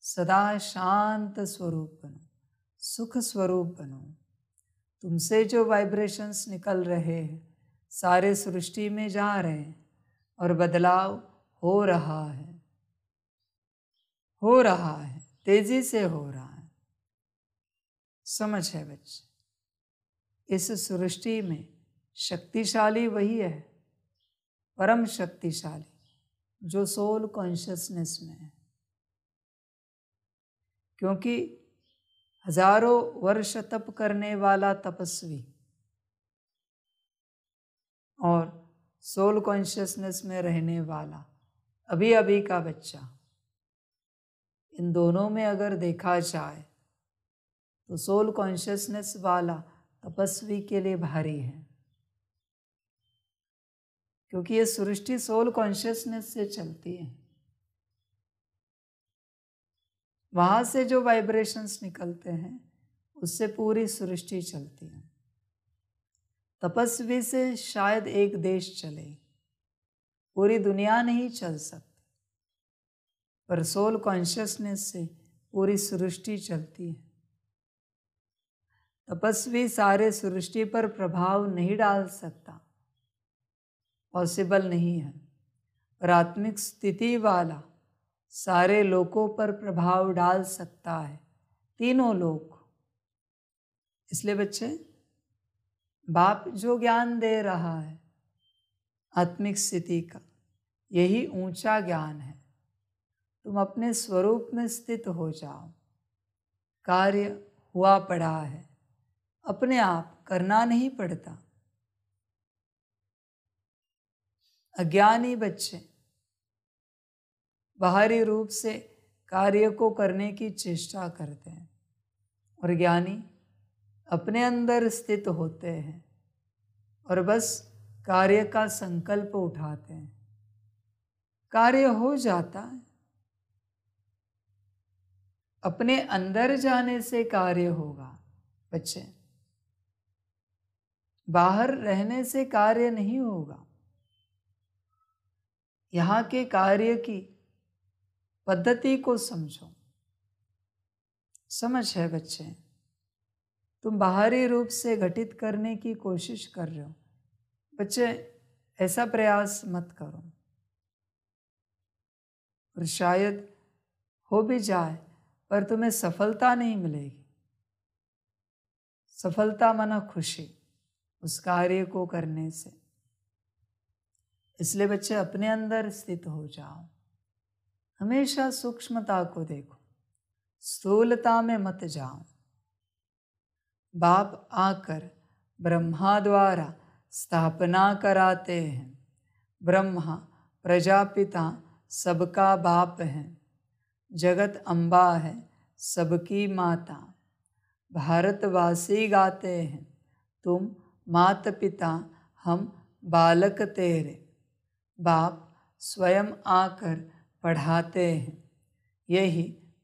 सदा शांत स्वरूप बनो, सुख स्वरूप बनो। तुमसे जो वाइब्रेशंस निकल रहे हैं सारे सृष्टि में जा रहे हैं और बदलाव हो रहा है, तेजी से हो रहा है। समझ है बच्चे, इस सृष्टि में शक्तिशाली वही है, परम शक्तिशाली, जो सोल कॉन्शियसनेस में है। क्योंकि हजारों वर्ष तप करने वाला तपस्वी और सोल कॉन्शियसनेस में रहने वाला अभी अभी का बच्चा, इन दोनों में अगर देखा जाए तो सोल कॉन्शियसनेस वाला तपस्वी के लिए भारी है, क्योंकि ये सृष्टि सोल कॉन्शियसनेस से चलती है। वहां से जो वाइब्रेशंस निकलते हैं उससे पूरी सृष्टि चलती है। तपस्वी से शायद एक देश चले, पूरी दुनिया नहीं चल सकती, पर सोल कॉन्शियसनेस से पूरी सृष्टि चलती है। तपस्वी सारे सृष्टि पर प्रभाव नहीं डाल सकता, पॉसिबल नहीं है, पर आत्मिक स्थिति वाला सारे लोकों पर प्रभाव डाल सकता है, तीनों लोक। इसलिए बच्चे, बाप जो ज्ञान दे रहा है आत्मिक स्थिति का, यही ऊंचा ज्ञान है। तुम अपने स्वरूप में स्थित हो जाओ। कार्य हुआ पड़ा है, अपने आप करना नहीं पड़ता। अज्ञानी बच्चे बाहरी रूप से कार्य को करने की चेष्टा करते हैं और ज्ञानी अपने अंदर स्थित होते हैं और बस कार्य का संकल्प उठाते हैं, कार्य हो जाता है। अपने अंदर जाने से कार्य होगा बच्चे, बाहर रहने से कार्य नहीं होगा। यहाँ के कार्य की पद्धति को समझो। समझ है बच्चे, तुम बाहरी रूप से घटित करने की कोशिश कर रहे हो बच्चे, ऐसा प्रयास मत करो, और शायद हो भी जाए पर तुम्हें सफलता नहीं मिलेगी। सफलता माना खुशी उस कार्य को करने से। इसलिए बच्चे अपने अंदर स्थित हो जाओ, हमेशा सूक्ष्मता को देखो, स्थूलता में मत जाओ। बाप आकर ब्रह्मा द्वारा स्थापना कराते हैं। ब्रह्मा प्रजापिता सबका बाप है, जगत अम्बा है, सबकी माता। भारतवासी गाते हैं, तुम माता पिता हम बालक तेरे। बाप स्वयं आकर पढ़ाते हैं, यही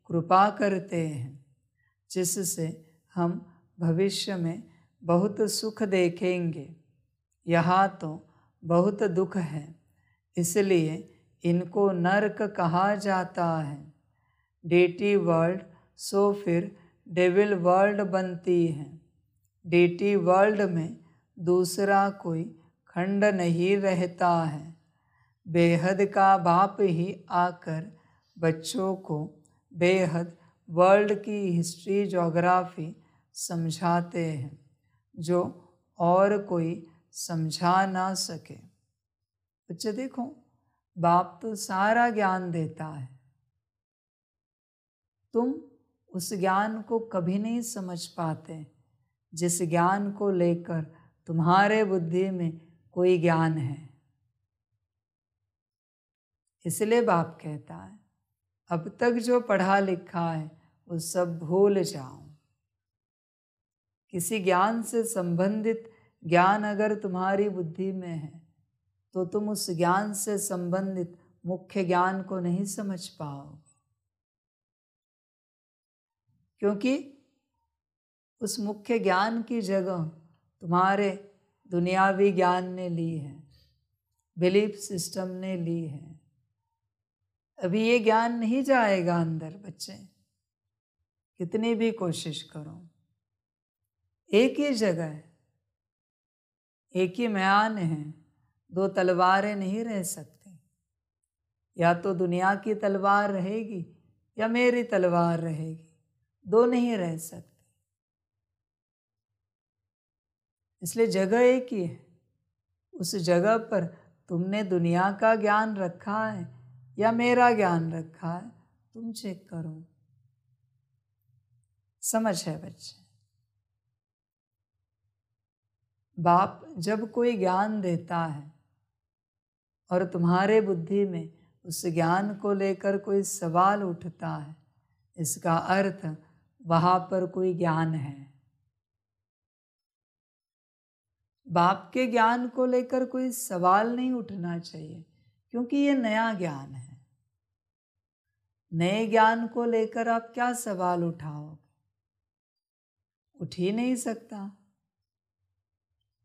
कृपा करते हैं, जिससे हम भविष्य में बहुत सुख देखेंगे। यहाँ तो बहुत दुख है, इसलिए इनको नरक कहा जाता है। डीटी वर्ल्ड सो फिर डेविल वर्ल्ड बनती है। डीटी वर्ल्ड में दूसरा कोई खंड नहीं रहता है। बेहद का बाप ही आकर बच्चों को बेहद वर्ल्ड की हिस्ट्री ज्योग्राफी समझाते हैं, जो और कोई समझा ना सके। बच्चे देखो, बाप तो सारा ज्ञान देता है, तुम उस ज्ञान को कभी नहीं समझ पाते जिस ज्ञान को लेकर तुम्हारे बुद्धि में कोई ज्ञान है। इसलिए बाप कहता है, अब तक जो पढ़ा लिखा है वो सब भूल जाओ। किसी ज्ञान से संबंधित ज्ञान अगर तुम्हारी बुद्धि में है तो तुम उस ज्ञान से संबंधित मुख्य ज्ञान को नहीं समझ पाओगे, क्योंकि उस मुख्य ज्ञान की जगह तुम्हारे दुनियावी ज्ञान ने ली है, बिलीफ सिस्टम ने ली है। अभी ये ज्ञान नहीं जाएगा अंदर बच्चे, कितनी भी कोशिश करो। एक ही जगह है, एक ही म्यान है, दो तलवारें नहीं रह सकती। या तो दुनिया की तलवार रहेगी या मेरी तलवार रहेगी, दो नहीं रह सकती। इसलिए जगह एक ही है। उस जगह पर तुमने दुनिया का ज्ञान रखा है या मेरा ज्ञान रखा है, तुम चेक करो। समझ है बच्चे? बाप जब कोई ज्ञान देता है और तुम्हारे बुद्धि में उस ज्ञान को लेकर कोई सवाल उठता है, इसका अर्थ वहाँ पर कोई ज्ञान है। बाप के ज्ञान को लेकर कोई सवाल नहीं उठना चाहिए, क्योंकि ये नया ज्ञान है। नए ज्ञान को लेकर आप क्या सवाल उठाओगे? उठ ही नहीं सकता।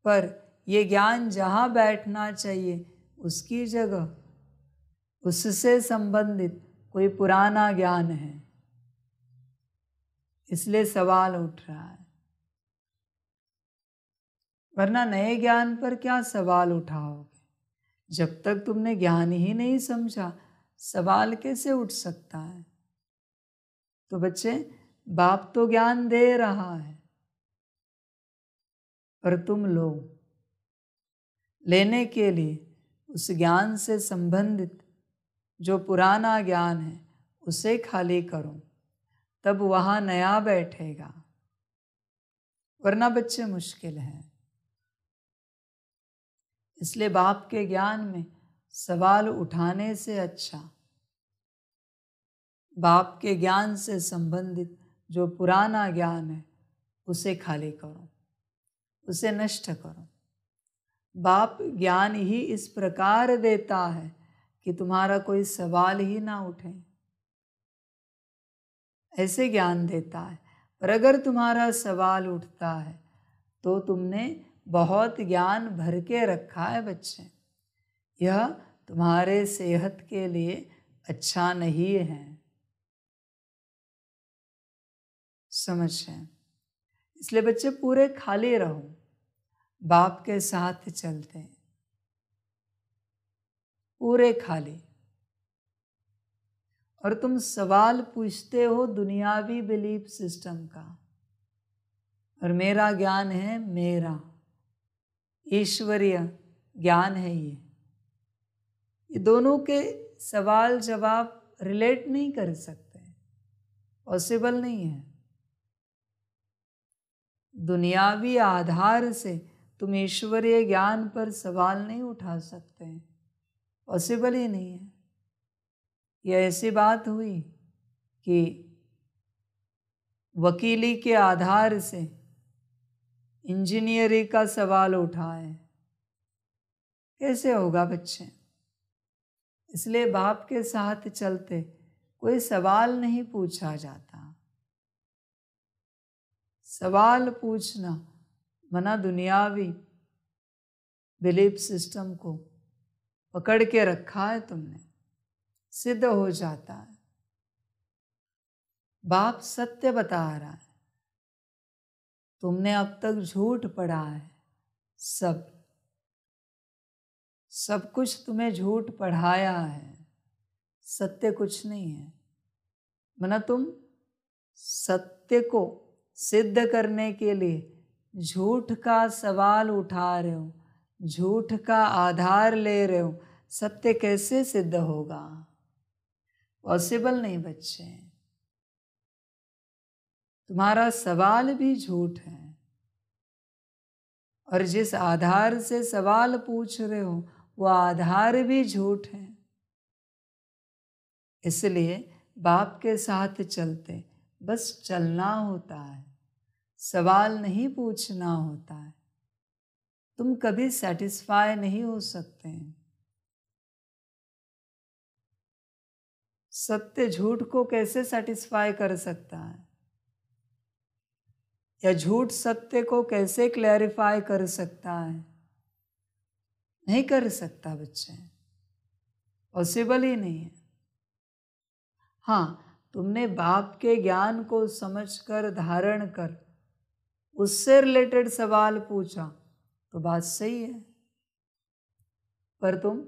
पर ये ज्ञान जहाँ बैठना चाहिए उसकी जगह उससे संबंधित कोई पुराना ज्ञान है, इसलिए सवाल उठ रहा है। वरना नए ज्ञान पर क्या सवाल उठाओगे? जब तक तुमने ज्ञान ही नहीं समझा, सवाल कैसे उठ सकता है? तो बच्चे, बाप तो ज्ञान दे रहा है, पर तुम लो। लेने के लिए उस ज्ञान से संबंधित जो पुराना ज्ञान है उसे खाली करो, तब वहाँ नया बैठेगा। वरना बच्चे मुश्किल है। इसलिए बाप के ज्ञान में सवाल उठाने से अच्छा बाप के ज्ञान से संबंधित जो पुराना ज्ञान है उसे खाली करो, उसे नष्ट करो। बाप ज्ञान ही इस प्रकार देता है कि तुम्हारा कोई सवाल ही ना उठे, ऐसे ज्ञान देता है। पर अगर तुम्हारा सवाल उठता है तो तुमने बहुत ज्ञान भर के रखा है बच्चे, यह तुम्हारे सेहत के लिए अच्छा नहीं है। समझ है? इसलिए बच्चे पूरे खाली रहो, बाप के साथ चलते हैं, पूरे खाली। और तुम सवाल पूछते हो दुनियावी बिलीफ सिस्टम का, और मेरा ज्ञान है मेरा ईश्वरीय ज्ञान है। ये दोनों के सवाल जवाब रिलेट नहीं कर सकते, पॉसिबल नहीं है। दुनियावी आधार से तुम ईश्वरीय ज्ञान पर सवाल नहीं उठा सकते, पॉसिबल ही नहीं है। यह ऐसी बात हुई कि वकीली के आधार से इंजीनियरिंग का सवाल उठाए, कैसे होगा बच्चे? इसलिए बाप के साथ चलते कोई सवाल नहीं पूछा जाता। सवाल पूछना मना दुनियावी बिलीफ सिस्टम को पकड़ के रखा है तुमने, सिद्ध हो जाता है। बाप सत्य बता रहा है, तुमने अब तक झूठ पढ़ा है। सब कुछ तुम्हें झूठ पढ़ाया है, सत्य कुछ नहीं है। मना तुम सत्य को सिद्ध करने के लिए झूठ का सवाल उठा रहे हो, झूठ का आधार ले रहे हो। सत्य कैसे सिद्ध होगा? पॉसिबल नहीं बच्चे। तुम्हारा सवाल भी झूठ है, और जिस आधार से सवाल पूछ रहे हो वो आधार भी झूठ है। इसलिए बाप के साथ चलते बस चलना होता है, सवाल नहीं पूछना होता है। तुम कभी सेटिस्फाई नहीं हो सकते। सत्य झूठ को कैसे सेटिस्फाई कर सकता है? या झूठ सत्य को कैसे क्लैरिफाई कर सकता है? नहीं कर सकता बच्चे, पॉसिबल ही नहीं है। हाँ, तुमने बाप के ज्ञान को समझकर धारण कर उससे रिलेटेड सवाल पूछा तो बात सही है, पर तुम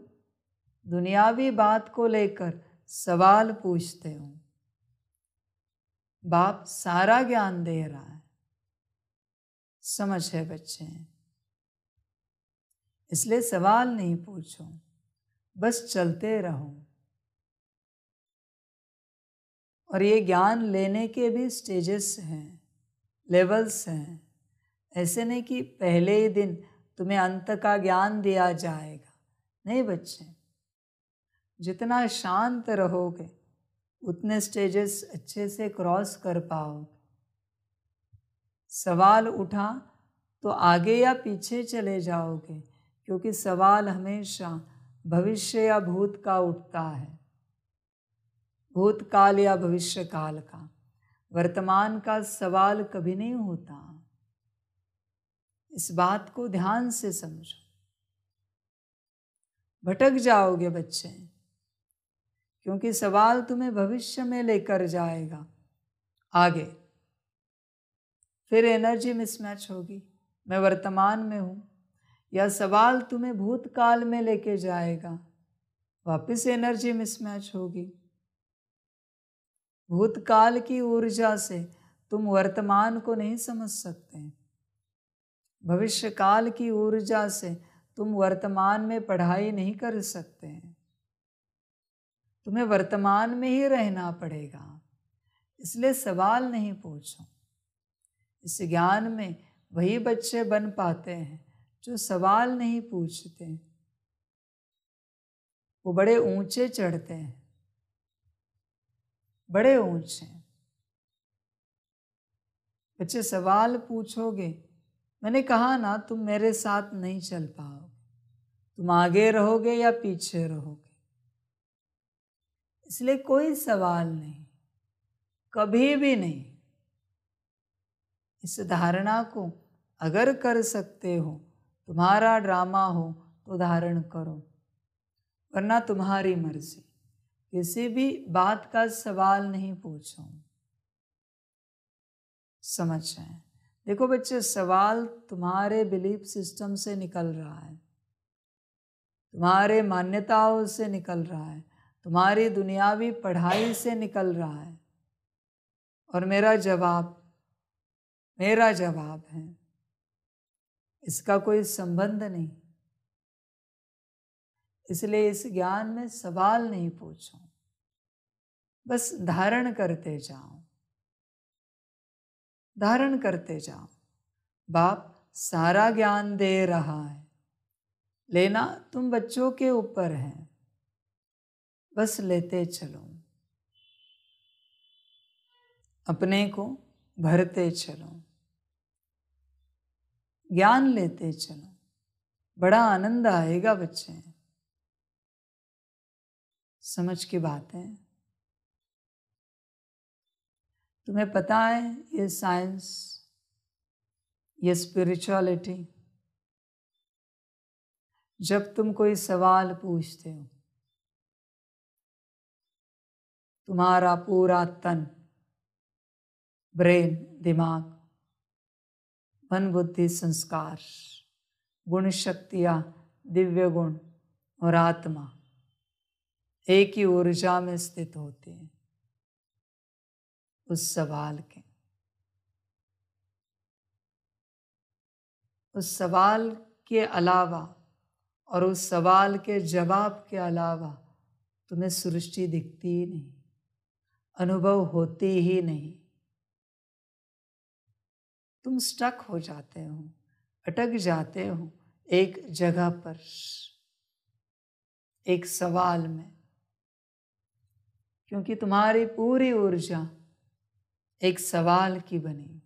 दुनियावी बात को लेकर सवाल पूछते हो। बाप सारा ज्ञान दे रहा है, समझ है बच्चे? इसलिए सवाल नहीं पूछो, बस चलते रहो। और ये ज्ञान लेने के भी स्टेजेस हैं, लेवल्स हैं। ऐसे नहीं कि पहले ही दिन तुम्हें अंत का ज्ञान दिया जाएगा। नहीं बच्चे, जितना शांत रहोगे उतने स्टेजेस अच्छे से क्रॉस कर पाओगे। सवाल उठा तो आगे या पीछे चले जाओगे, क्योंकि सवाल हमेशा भविष्य या भूत का उठता है, भूतकाल या भविष्य काल का। वर्तमान का सवाल कभी नहीं होता। इस बात को ध्यान से समझो। भटक जाओगे बच्चे, क्योंकि सवाल तुम्हें भविष्य में लेकर जाएगा आगे। फिर एनर्जी मिसमैच होगी, मैं वर्तमान में हूँ, या सवाल तुम्हें भूतकाल में लेके जाएगा, वापस एनर्जी मिसमैच होगी। भूतकाल की ऊर्जा से तुम वर्तमान को नहीं समझ सकते, भविष्य काल की ऊर्जा से तुम वर्तमान में पढ़ाई नहीं कर सकते। तुम्हें वर्तमान में ही रहना पड़ेगा। इसलिए सवाल नहीं पूछो। इस ज्ञान में वही बच्चे बन पाते हैं जो सवाल नहीं पूछते। वो बड़े ऊंचे चढ़ते हैं, बड़े ऊंचे। बच्चे सवाल पूछोगे, मैंने कहा ना, तुम मेरे साथ नहीं चल पाओगे। तुम आगे रहोगे या पीछे रहोगे। इसलिए कोई सवाल नहीं, कभी भी नहीं। इस धारणा को अगर कर सकते हो, तुम्हारा ड्रामा हो तो धारण करो, वरना तुम्हारी मर्जी। किसी भी बात का सवाल नहीं पूछो। समझ जाए। देखो बच्चे, सवाल तुम्हारे बिलीफ सिस्टम से निकल रहा है, तुम्हारे मान्यताओं से निकल रहा है, तुम्हारी दुनियावी पढ़ाई से निकल रहा है। और मेरा जवाब है, इसका कोई संबंध नहीं। इसलिए इस ज्ञान में सवाल नहीं पूछो, बस धारण करते जाओ, धारण करते जाओ। बाप सारा ज्ञान दे रहा है, लेना तुम बच्चों के ऊपर है, बस लेते चलो। अपने को भरते चलो, ज्ञान लेते चलो, बड़ा आनंद आएगा बच्चे। समझ की बात है। तुम्हें पता है ये साइंस, ये स्पिरिचुअलिटी, जब तुम कोई सवाल पूछते हो, तुम्हारा पूरा तन, ब्रेन, दिमाग, मन, बुद्धि, संस्कार, गुण, शक्तियाँ, दिव्य गुण और आत्मा एक ही ऊर्जा में स्थित होते हैं उस सवाल के। उस सवाल के अलावा और उस सवाल के जवाब के अलावा तुम्हें सृष्टि दिखती ही नहीं, अनुभव होती ही नहीं। तुम स्टक हो जाते हो, अटक जाते हो एक जगह पर, एक सवाल में, क्योंकि तुम्हारी पूरी ऊर्जा एक सवाल की बनी।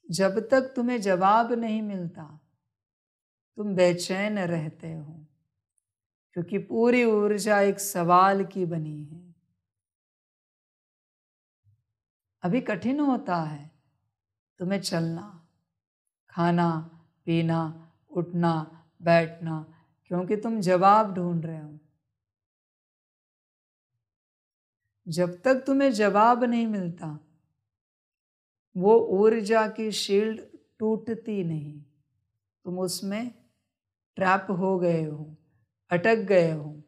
जब तक तुम्हें जवाब नहीं मिलता तुम बेचैन रहते हो, क्योंकि पूरी ऊर्जा एक सवाल की बनी है। अभी कठिन होता है तुम्हें चलना, खाना, पीना, उठना, बैठना, क्योंकि तुम जवाब ढूंढ रहे हो। जब तक तुम्हें जवाब नहीं मिलता वो ऊर्जा की शील्ड टूटती नहीं, तुम उसमें ट्रैप हो गए हो, अटक गए हो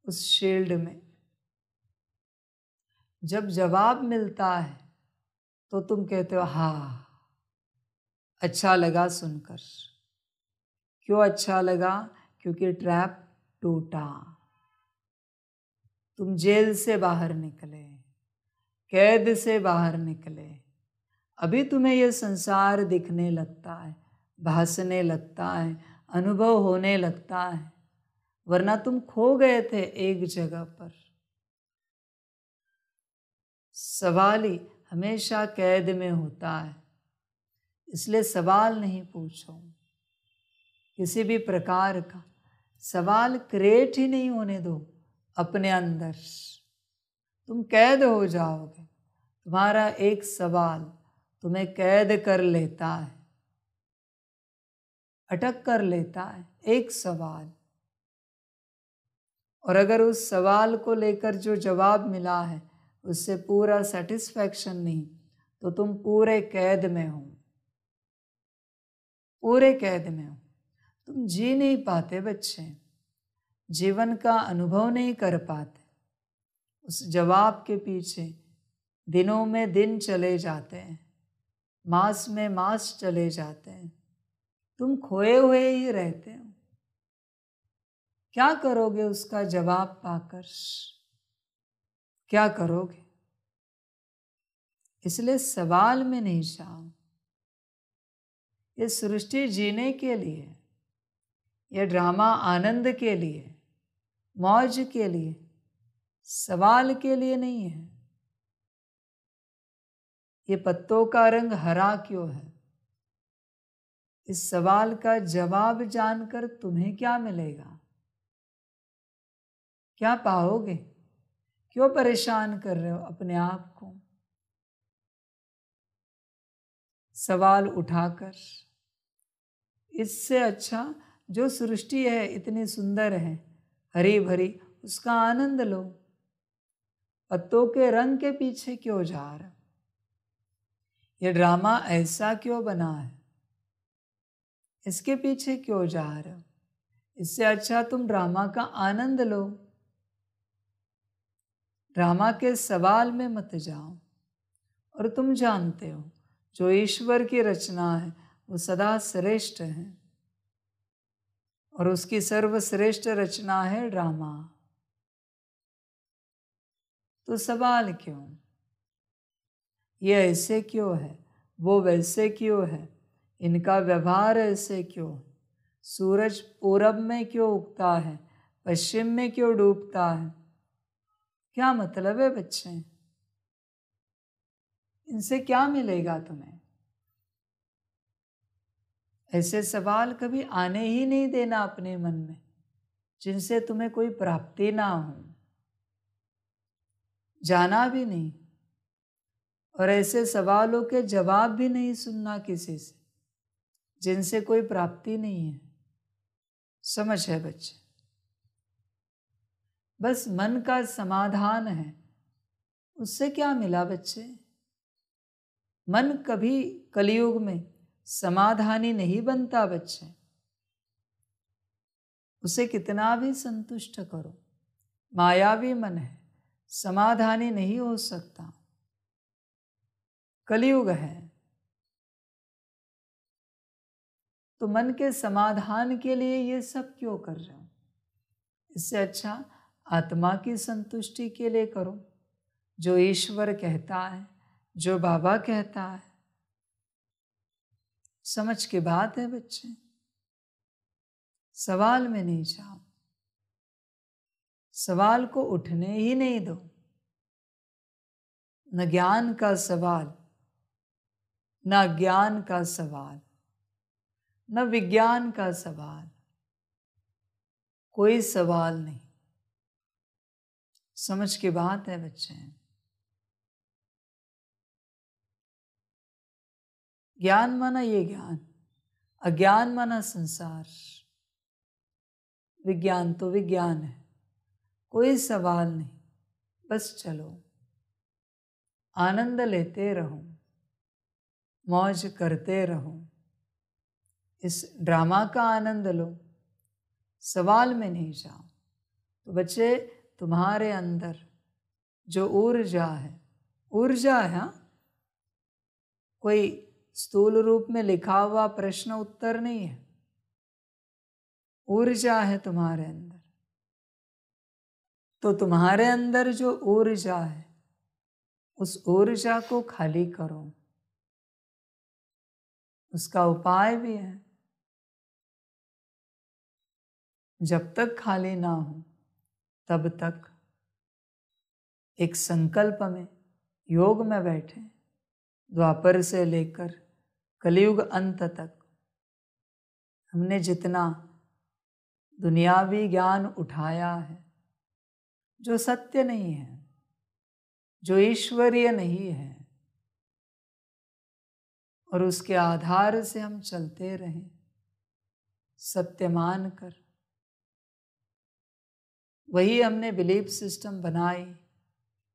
उस शील्ड में। जब जवाब मिलता है तो तुम कहते हो हाँ, अच्छा लगा सुनकर। क्यों अच्छा लगा? क्योंकि ट्रैप टूटा, तुम जेल से बाहर निकले, कैद से बाहर निकले। अभी तुम्हें यह संसार दिखने लगता है, भासने लगता है, अनुभव होने लगता है, वरना तुम खो गए थे एक जगह पर। सवाली हमेशा कैद में होता है, इसलिए सवाल नहीं पूछो। किसी भी प्रकार का सवाल क्रिएट ही नहीं होने दो अपने अंदर, तुम कैद हो जाओगे। तुम्हारा एक सवाल तुम्हें कैद कर लेता है, अटक कर लेता है एक सवाल। और अगर उस सवाल को लेकर जो जवाब मिला है उससे पूरा सेटिस्फैक्शन नहीं, तो तुम पूरे कैद में हो, पूरे कैद में हो। तुम जी नहीं पाते बच्चे, जीवन का अनुभव नहीं कर पाते। उस जवाब के पीछे दिनों में दिन चले जाते हैं, मास में मास चले जाते हैं, तुम खोए हुए ही रहते हो। क्या करोगे उसका जवाब पाकर? क्या करोगे? इसलिए सवाल में नहीं जाओ। ये सृष्टि जीने के लिए, ये ड्रामा आनंद के लिए, मौज के लिए, सवाल के लिए नहीं है। ये पत्तों का रंग हरा क्यों है? इस सवाल का जवाब जानकर तुम्हें क्या मिलेगा? क्या पाओगे? क्यों परेशान कर रहे हो अपने आप को सवाल उठाकर? इससे अच्छा जो सृष्टि है इतनी सुंदर है, हरी भरी, उसका आनंद लो। पत्तों के रंग के पीछे क्यों जा रहे हो? ये ड्रामा ऐसा क्यों बना है, इसके पीछे क्यों जा रहे हो? इससे अच्छा तुम ड्रामा का आनंद लो, ड्रामा के सवाल में मत जाओ। और तुम जानते हो जो ईश्वर की रचना है वो सदा श्रेष्ठ है, और उसकी सर्वश्रेष्ठ रचना है ड्रामा। तो सवाल क्यों? ये ऐसे क्यों है, वो वैसे क्यों है, इनका व्यवहार ऐसे क्यों है? सूरज पूरब में क्यों उगता है, पश्चिम में क्यों डूबता है? क्या मतलब है बच्चे? इनसे क्या मिलेगा तुम्हें? ऐसे सवाल कभी आने ही नहीं देना अपने मन में जिनसे तुम्हें कोई प्राप्ति ना हो। जाना भी नहीं, और ऐसे सवालों के जवाब भी नहीं सुनना किसी से जिनसे कोई प्राप्ति नहीं है। समझ है बच्चे? बस मन का समाधान है। उससे क्या मिला बच्चे? मन कभी कलयुग में समाधानी नहीं बनता बच्चे। उसे कितना भी संतुष्ट करो, मायावी मन है, समाधानी नहीं हो सकता। कलयुग है तो मन के समाधान के लिए ये सब क्यों कर रहे हो? इससे अच्छा आत्मा की संतुष्टि के लिए करो, जो ईश्वर कहता है, जो बाबा कहता है। समझ की बात है बच्चे? सवाल में नहीं जाओ, सवाल को उठने ही नहीं दो। न ज्ञान का सवाल, न ज्ञान का सवाल, न विज्ञान का सवाल, कोई सवाल नहीं। समझ की बात है बच्चे? ज्ञान माना ये ज्ञान, अज्ञान माना संसार। विज्ञान तो विज्ञान है, कोई सवाल नहीं। बस चलो, आनंद लेते रहो, मौज करते रहो। इस ड्रामा का आनंद लो, सवाल में नहीं जाओ। तो बच्चे, तुम्हारे अंदर जो ऊर्जा है, ऊर्जा है, हाँ? कोई स्थूल रूप में लिखा हुआ प्रश्न उत्तर नहीं है। ऊर्जा है तुम्हारे अंदर। तो तुम्हारे अंदर जो ऊर्जा है, उस ऊर्जा को खाली करो। उसका उपाय भी है। जब तक खाली ना हो तब तक एक संकल्प में, योग में बैठे, द्वापर से लेकर कलयुग अंत तक हमने जितना दुनियावी ज्ञान उठाया है, जो सत्य नहीं है, जो ईश्वरीय नहीं है, और उसके आधार से हम चलते रहें, सत्य मान कर। वही हमने बिलीफ सिस्टम बनाई,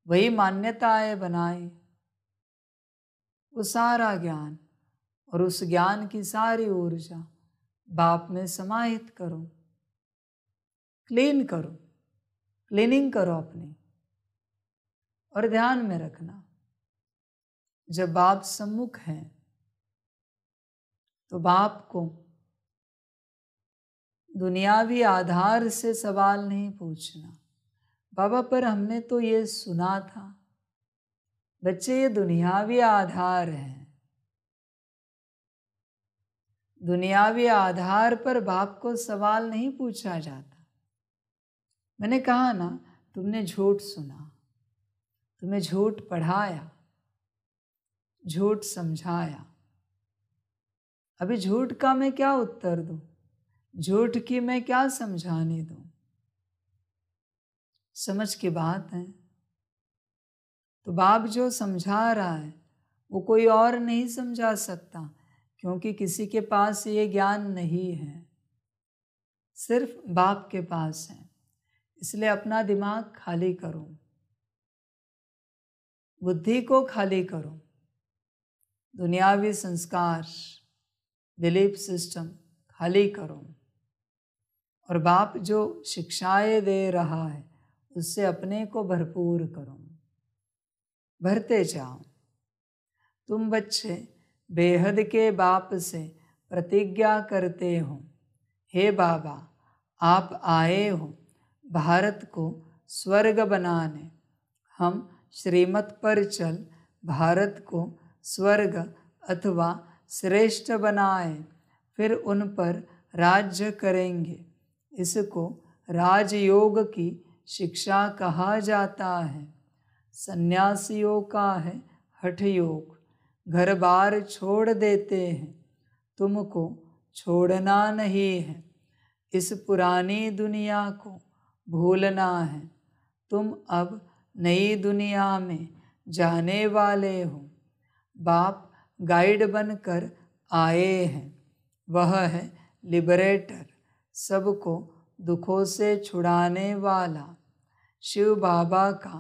वही मान्यताएं बनाई। वो सारा ज्ञान और उस ज्ञान की सारी ऊर्जा बाप में समाहित करो, क्लीन करो, क्लीनिंग करो अपनी। और ध्यान में रखना, जब बाप सम्मुख हैं तो बाप को दुनियावी आधार से सवाल नहीं पूछना। बाबा, पर हमने तो ये सुना था। बच्चे, ये दुनियावी आधार है। दुनियावी आधार पर बाप को सवाल नहीं पूछा जाता। मैंने कहा ना, तुमने झूठ सुना, तुम्हें झूठ पढ़ाया, झूठ समझाया। अभी झूठ का मैं क्या उत्तर दूं? झूठ की मैं क्या समझाने दूं? समझ की बात है। तो बाप जो समझा रहा है वो कोई और नहीं समझा सकता, क्योंकि किसी के पास ये ज्ञान नहीं है, सिर्फ बाप के पास है। इसलिए अपना दिमाग खाली करो, बुद्धि को खाली करो। दुनियावी संस्कार, बिलीफ सिस्टम खाली करो, और बाप जो शिक्षाएं दे रहा है उससे अपने को भरपूर करो, भरते जाओ। तुम बच्चे बेहद के बाप से प्रतिज्ञा करते हो, हे बाबा, आप आए हो भारत को स्वर्ग बनाने। हम श्रीमत पर चल भारत को स्वर्ग अथवा श्रेष्ठ बनाए, फिर उन पर राज्य करेंगे। इसको राजयोग की शिक्षा कहा जाता है। सन्यासियों का है हठ योग, घर बार छोड़ देते हैं, तुमको छोड़ना नहीं है। इस पुरानी दुनिया को भूलना है, तुम अब नई दुनिया में जाने वाले हो। बाप गाइड बनकर आए हैं, वह है लिबरेटर, सबको दुखों से छुड़ाने वाला। शिव बाबा का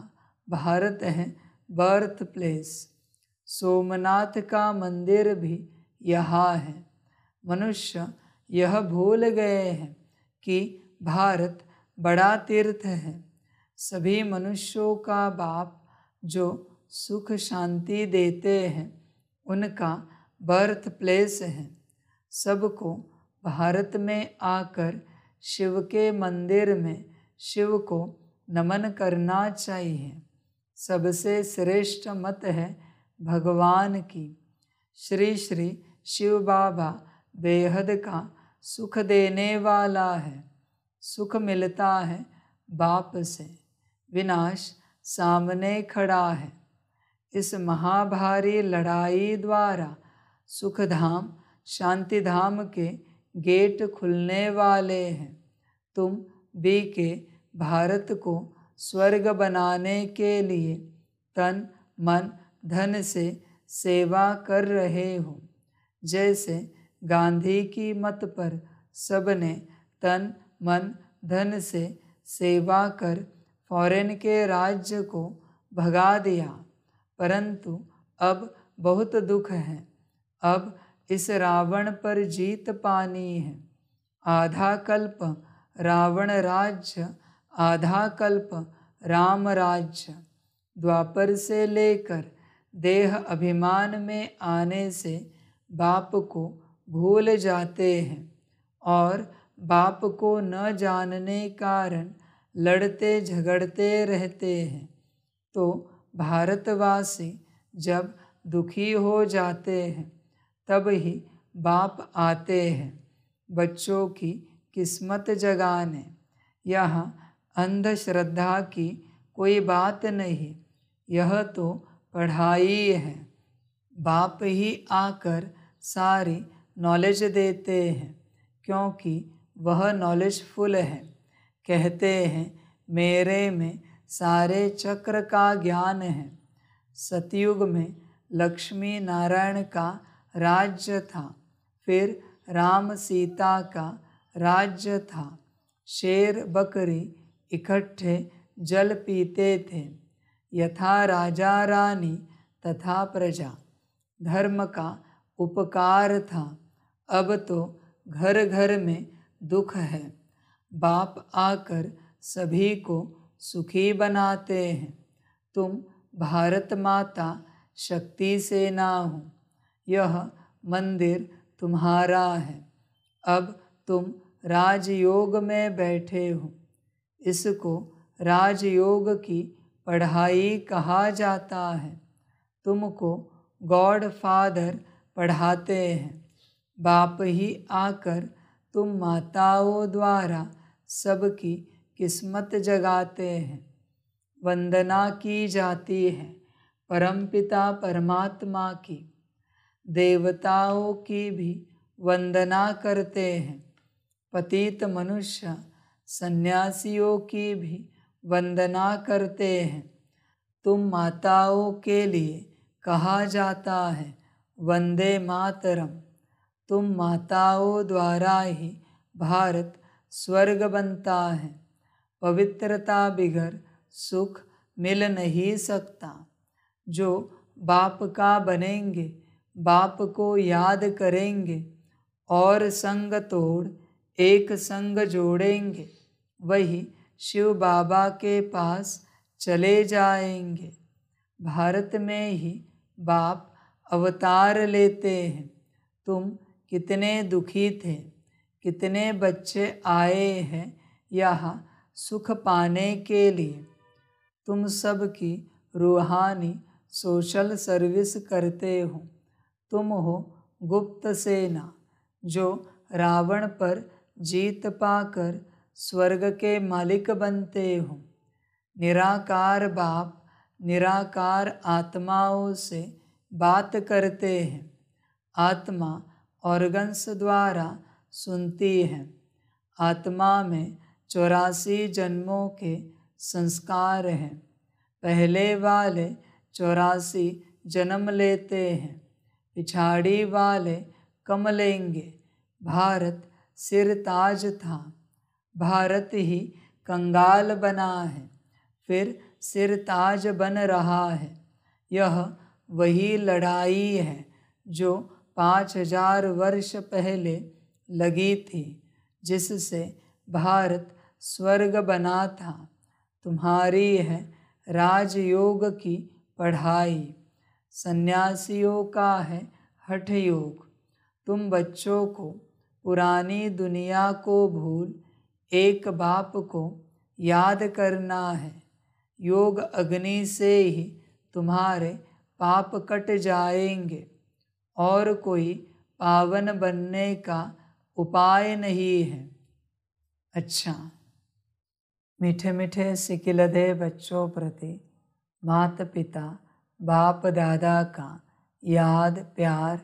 भारत है बर्थ प्लेस। सोमनाथ का मंदिर भी यहाँ है। मनुष्य यह भूल गए हैं कि भारत बड़ा तीर्थ है। सभी मनुष्यों का बाप जो सुख शांति देते हैं, उनका बर्थ प्लेस है। सबको भारत में आकर शिव के मंदिर में शिव को नमन करना चाहिए। सबसे श्रेष्ठ मत है भगवान की। श्री श्री शिव बाबा बेहद का सुख देने वाला है। सुख मिलता है बाप से, विनाश सामने खड़ा है। इस महाभारी लड़ाई द्वारा सुखधाम शांतिधाम के गेट खुलने वाले हैं। तुम भी के भारत को स्वर्ग बनाने के लिए तन मन धन से सेवा कर रहे हो। जैसे गांधी की मत पर सबने तन मन धन से सेवा कर फॉरेन के राज्य को भगा दिया, परंतु अब बहुत दुख है। अब इस रावण पर जीत पानी है। आधा कल्प रावण राज्य, आधा कल्प राम राज्य। द्वापर से लेकर देह अभिमान में आने से बाप को भूल जाते हैं और बाप को न जानने कारण लड़ते झगड़ते रहते हैं। तो भारतवासी जब दुखी हो जाते हैं तब ही बाप आते हैं बच्चों की किस्मत जगाने। यहाँ अंधश्रद्धा की कोई बात नहीं, यह तो पढ़ाई है। बाप ही आकर सारी नॉलेज देते हैं, क्योंकि वह नॉलेजफुल है। कहते हैं मेरे में सारे चक्र का ज्ञान है। सतयुग में लक्ष्मी नारायण का राज्य था, फिर राम सीता का राज्य था। शेर बकरी इकट्ठे जल पीते थे, यथा राजा रानी तथा प्रजा। धर्म का उपकार था, अब तो घर घर में दुख है। बाप आकर सभी को सुखी बनाते हैं। तुम भारत माता शक्ति सेना हो, यह मंदिर तुम्हारा है। अब तुम राजयोग में बैठे हो। इसको राजयोग की पढ़ाई कहा जाता है। तुमको गॉड फादर पढ़ाते हैं। बाप ही आकर तुम माताओं द्वारा सबकी किस्मत जगाते हैं। वंदना की जाती है परमपिता परमात्मा की। देवताओं की भी वंदना करते हैं। पतित मनुष्य सन्यासियों की भी वंदना करते हैं। तुम माताओं के लिए कहा जाता है वंदे मातरम। तुम माताओं द्वारा ही भारत स्वर्ग बनता है। पवित्रता बिगर सुख मिल नहीं सकता। जो बाप का बनेंगे, बाप को याद करेंगे और संग तोड़ एक संग जोड़ेंगे, वही शिव बाबा के पास चले जाएंगे। भारत में ही बाप अवतार लेते हैं। तुम कितने दुखी थे, कितने बच्चे आए हैं यहाँ सुख पाने के लिए। तुम सब की रूहानी सोशल सर्विस करते हो। तुम हो गुप्त सेना जो रावण पर जीत पाकर स्वर्ग के मालिक बनते हो। निराकार बाप निराकार आत्माओं से बात करते हैं। आत्मा ऑर्गन्स द्वारा सुनती है। आत्मा में 84 जन्मों के संस्कार हैं। पहले वाले 84 जन्म लेते हैं, पिछाड़ी वाले कम लेंगे। भारत सिर ताज था, भारत ही कंगाल बना है, फिर सिर ताज बन रहा है। यह वही लड़ाई है जो 5000 वर्ष पहले लगी थी, जिससे भारत स्वर्ग बना था। तुम्हारी है राजयोग की पढ़ाई, सन्यासियों का है हठ योग। तुम बच्चों को पुरानी दुनिया को भूल एक बाप को याद करना है। योग अग्नि से ही तुम्हारे पाप कट जाएंगे और कोई पावन बनने का उपाय नहीं है। अच्छा, मीठे मीठे सिकिलधे बच्चों प्रति माता पिता बाप दादा का याद प्यार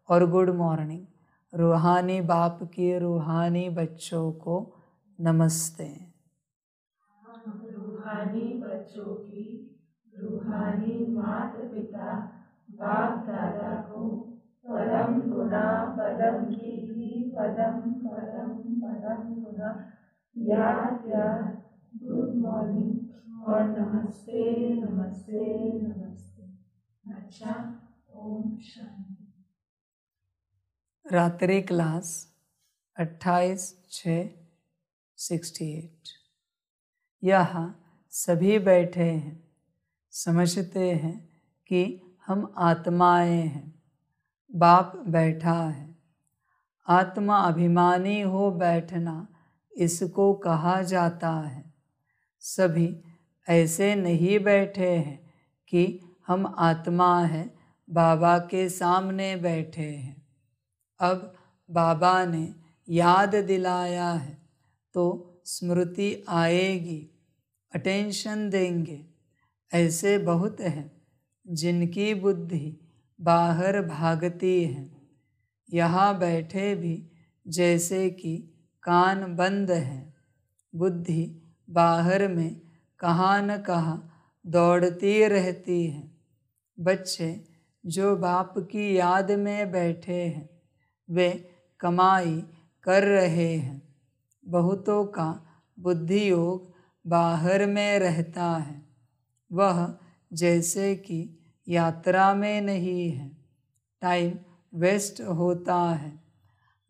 और गुड मॉर्निंग। रूहानी बाप की रूहानी बच्चों को नमस्ते।
रूहानी बच्चों की रूहानी माता पिता बाप दादा को परम गुना पदम की भी पदम पदम पदम गुना याद याद गुड मॉर्निंग और नमस्ते नमस्ते नमस्ते। अच्छा, ओम शांति।
रात्रि क्लास 28/6/68। यहाँ सभी बैठे हैं, समझते हैं कि हम आत्माएं हैं। बाप बैठा है। आत्मा अभिमानी हो बैठना इसको कहा जाता है। सभी ऐसे नहीं बैठे हैं कि हम आत्मा हैं, बाबा के सामने बैठे हैं। अब बाबा ने याद दिलाया है तो स्मृति आएगी, अटेंशन देंगे। ऐसे बहुत हैं जिनकी बुद्धि बाहर भागती है। यहाँ बैठे भी जैसे कि कान बंद हैं, बुद्धि बाहर में कहाँ न कहाँ दौड़ती रहती है। बच्चे जो बाप की याद में बैठे हैं वे कमाई कर रहे हैं। बहुतों का बुद्धि योग बाहर में रहता है, वह जैसे कि यात्रा में नहीं है, टाइम वेस्ट होता है।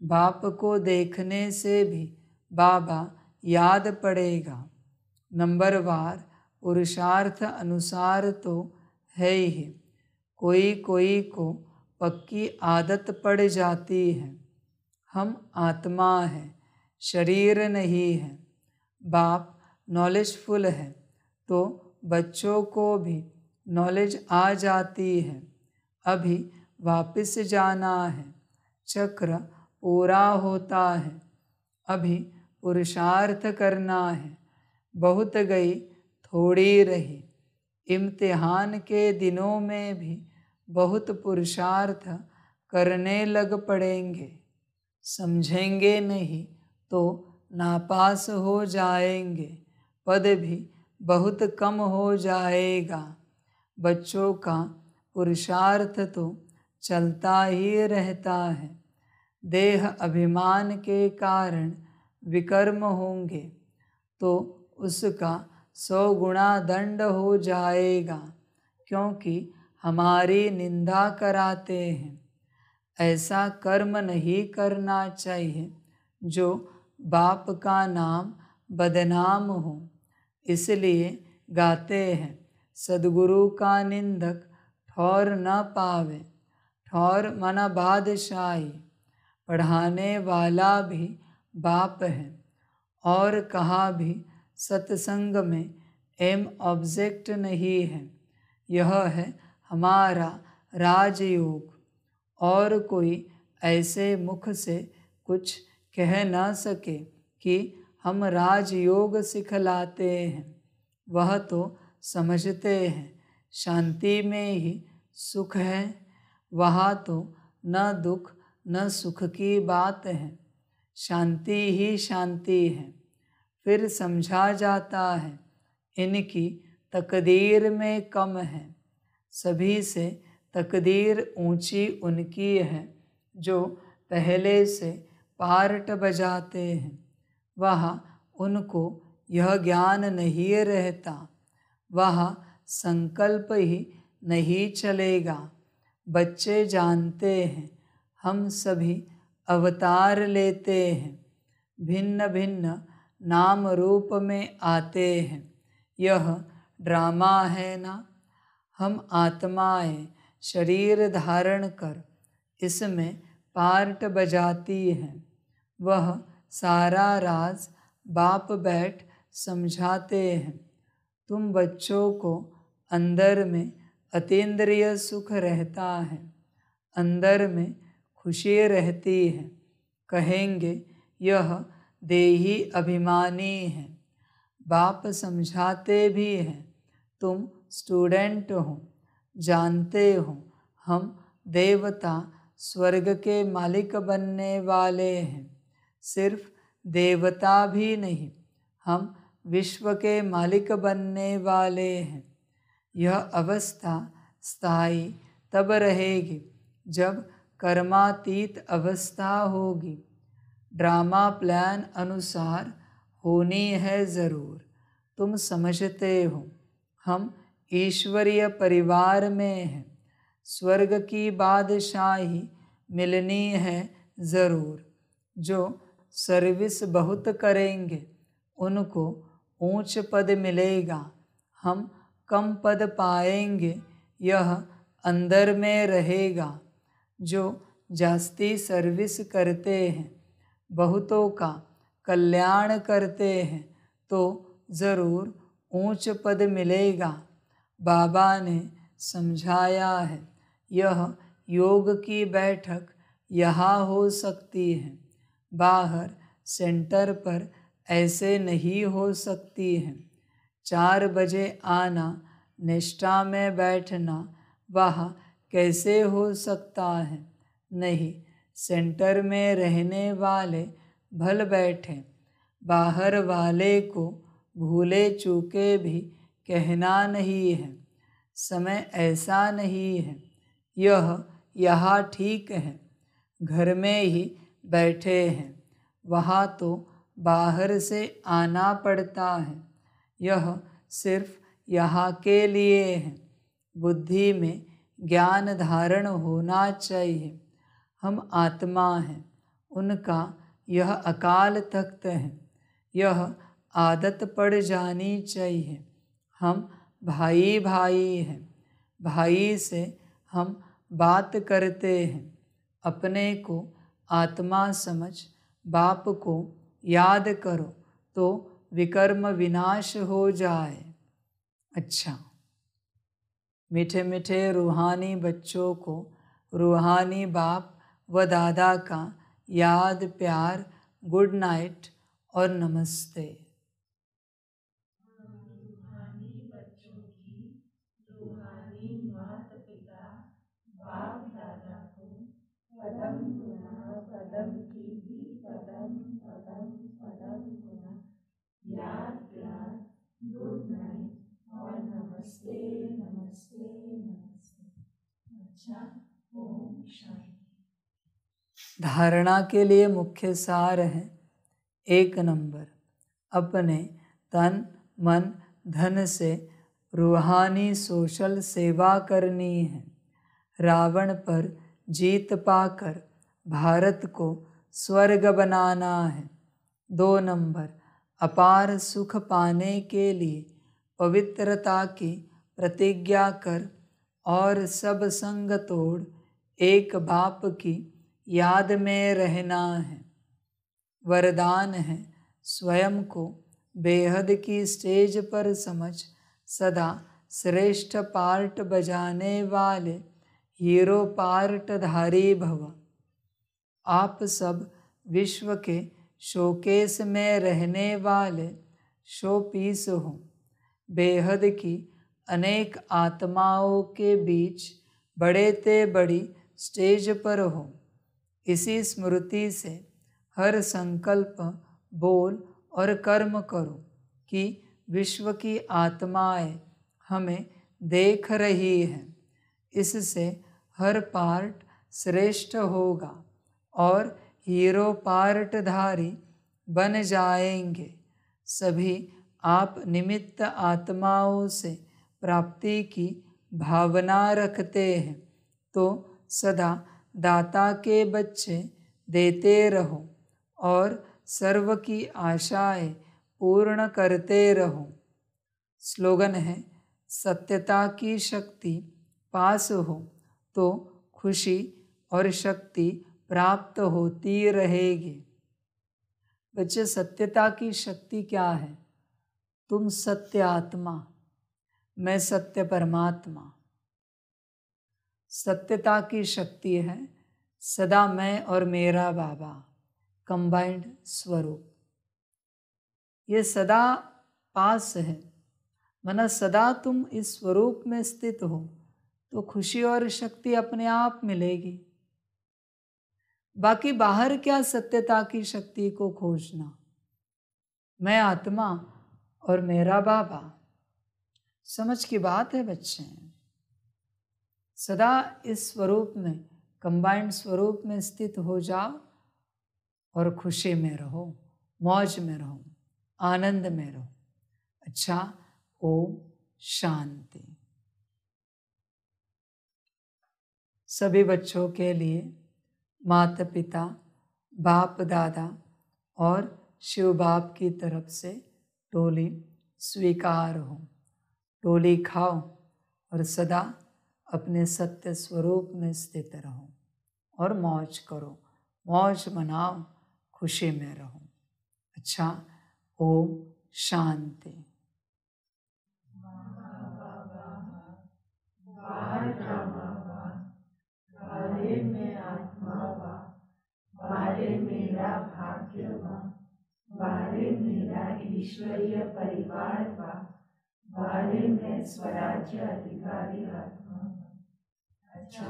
बाप को देखने से भी बाबा याद पड़ेगा। नंबरवार पुरुषार्थ अनुसार तो है ही, कोई कोई को पक्की आदत पड़ जाती है। हम आत्मा हैं, शरीर नहीं है। बाप नॉलेजफुल है तो बच्चों को भी नॉलेज आ जाती है। अभी वापस जाना है, चक्र पूरा होता है। अभी पुरुषार्थ करना है, बहुत गई थोड़ी रही। इम्तिहान के दिनों में भी बहुत पुरुषार्थ करने लग पड़ेंगे। समझेंगे नहीं तो नापास हो जाएंगे, पद भी बहुत कम हो जाएगा। बच्चों का पुरुषार्थ तो चलता ही रहता है। देह अभिमान के कारण विकर्म होंगे तो उसका 100 गुना दंड हो जाएगा, क्योंकि हमारी निंदा कराते हैं। ऐसा कर्म नहीं करना चाहिए जो बाप का नाम बदनाम हो। इसलिए गाते हैं, सद्गुरु का निंदक ठौर न पावे। ठौर मना बादशाही। पढ़ाने वाला भी बाप है। और कहा भी सत्संग में एम ऑब्जेक्ट नहीं है। यह है हमारा राजयोग। और कोई ऐसे मुख से कुछ कह न सके कि हम राजयोग सिखलाते हैं। वह तो समझते हैं शांति में ही सुख है। वहाँ तो न दुख न सुख की बात है, शांति ही शांति है। फिर समझा जाता है इनकी तकदीर में कम है। सभी से तकदीर ऊंची उनकी है जो पहले से पार्ट बजाते हैं। वहाँ उनको यह ज्ञान नहीं रहता, वहाँ संकल्प ही नहीं चलेगा। बच्चे जानते हैं हम सभी अवतार लेते हैं, भिन्न भिन्न नाम रूप में आते हैं। यह ड्रामा है ना। हम आत्माएं शरीर धारण कर इसमें पार्ट बजाती हैं। वह सारा राज बाप बैठ समझाते हैं। तुम बच्चों को अंदर में अतीन्द्रिय सुख रहता है, अंदर में खुशी रहती है। कहेंगे यह देही अभिमानी है। बाप समझाते भी हैं तुम स्टूडेंट हो, जानते हो हम देवता स्वर्ग के मालिक बनने वाले हैं। सिर्फ देवता भी नहीं, हम विश्व के मालिक बनने वाले हैं। यह अवस्था स्थायी तब रहेगी जब कर्मातीत अवस्था होगी। ड्रामा प्लान अनुसार होनी है ज़रूर। तुम समझते हो हम ईश्वरीय परिवार में हैं। स्वर्ग की बादशाही मिलनी है ज़रूर। जो सर्विस बहुत करेंगे उनको ऊंच पद मिलेगा। हम कम पद पाएंगे, यह अंदर में रहेगा। जो जास्ती सर्विस करते हैं, बहुतों का कल्याण करते हैं, तो ज़रूर ऊंच पद मिलेगा। बाबा ने समझाया है यह योग की बैठक यहाँ हो सकती है, बाहर सेंटर पर ऐसे नहीं हो सकती है। 4 बजे आना, निष्ठा में बैठना वहाँ कैसे हो सकता है? नहीं, सेंटर में रहने वाले भल बैठे, बाहर वाले को भूले चूके भी कहना नहीं है। समय ऐसा नहीं है, यह यहाँ ठीक है। घर में ही बैठे हैं, वहाँ तो बाहर से आना पड़ता है। यह सिर्फ यहाँ के लिए है। बुद्धि में ज्ञान धारण होना चाहिए। हम आत्मा हैं, उनका यह अकाल तख्त है। यह आदत पड़ जानी चाहिए। हम भाई भाई हैं, भाई से हम बात करते हैं। अपने को आत्मा समझ बाप को याद करो तो विकर्म विनाश हो जाए। अच्छा, मीठे मीठे रूहानी बच्चों को रूहानी बाप व दादा का याद, प्यार, गुड नाइट और नमस्ते।
रूहानी बच्चों की रूहानी माता पिता बाप दादा को पदम गुना पदम की भी पदम पदम पदम गुना याद, प्यार, गुड नाइट और नमस्ते नमस्ते नमस्ते। अच्छा, ओम शांति।
धारणा के लिए मुख्य सार है। 1 नंबर, अपने तन मन धन से रूहानी सोशल सेवा करनी है। रावण पर जीत पाकर भारत को स्वर्ग बनाना है। 2 नंबर, अपार सुख पाने के लिए पवित्रता की प्रतिज्ञा कर और सब संग तोड़ एक बाप की याद में रहना है। वरदान है स्वयं को बेहद की स्टेज पर समझ सदा श्रेष्ठ पार्ट बजाने वाले हीरो पार्ट धारी भव। आप सब विश्व के शोकेस में रहने वाले शो पीस हो। बेहद की अनेक आत्माओं के बीच बड़े ते बड़ी स्टेज पर हो। इसी स्मृति से हर संकल्प, बोल और कर्म करो कि विश्व की आत्माएं हमें देख रही हैं। इससे हर पार्ट श्रेष्ठ होगा और हीरो पार्टधारी बन जाएंगे। सभी आप निमित्त आत्माओं से प्राप्ति की भावना रखते हैं तो सदा दाता के बच्चे देते रहो और सर्व की आशाएं पूर्ण करते रहो। स्लोगन है, सत्यता की शक्ति पास हो तो खुशी और शक्ति प्राप्त होती रहेगी। बच्चे, सत्यता की शक्ति क्या है? तुम सत्य आत्मा, मैं सत्य परमात्मा। सत्यता की शक्ति है सदा मैं और मेरा बाबा, कंबाइंड स्वरूप। ये सदा पास है, माना सदा तुम इस स्वरूप में स्थित हो तो खुशी और शक्ति अपने आप मिलेगी। बाकी बाहर क्या सत्यता की शक्ति को खोजना। मैं आत्मा और मेरा बाबा, समझ की बात है बच्चे। सदा इस स्वरूप में, कंबाइंड स्वरूप में स्थित हो जाओ और खुशी में रहो, मौज में रहो, आनंद में रहो। अच्छा, ओम शांति। सभी बच्चों के लिए माता पिता, बाप दादा और शिव बाप की तरफ से टोली स्वीकार हो। टोली खाओ और सदा अपने सत्य स्वरूप में स्थित रहो और मौज करो, मौज मनाओ, खुशी में रहो। अच्छा, ओम शांति।
बारे में आत्मा बा, बारे मेरा भाग्य बा, बारे मेरा ईश्वरीय परिवार बा, बारे में स्वराज्य अधिकारी आत्मा बा। अच्छा,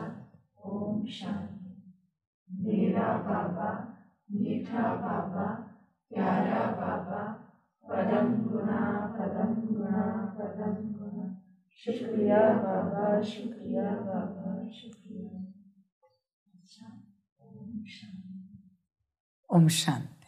ओम शांति। मेरा बाबा, मीठा बाबा, प्यारा बाबा, पदम गुना पदम गुना पदम गुना। शुक्रिया बाबा, शुक्रिया बाबा, शुक्रिया। अच्छा, ओम शांति।
ओम शांति।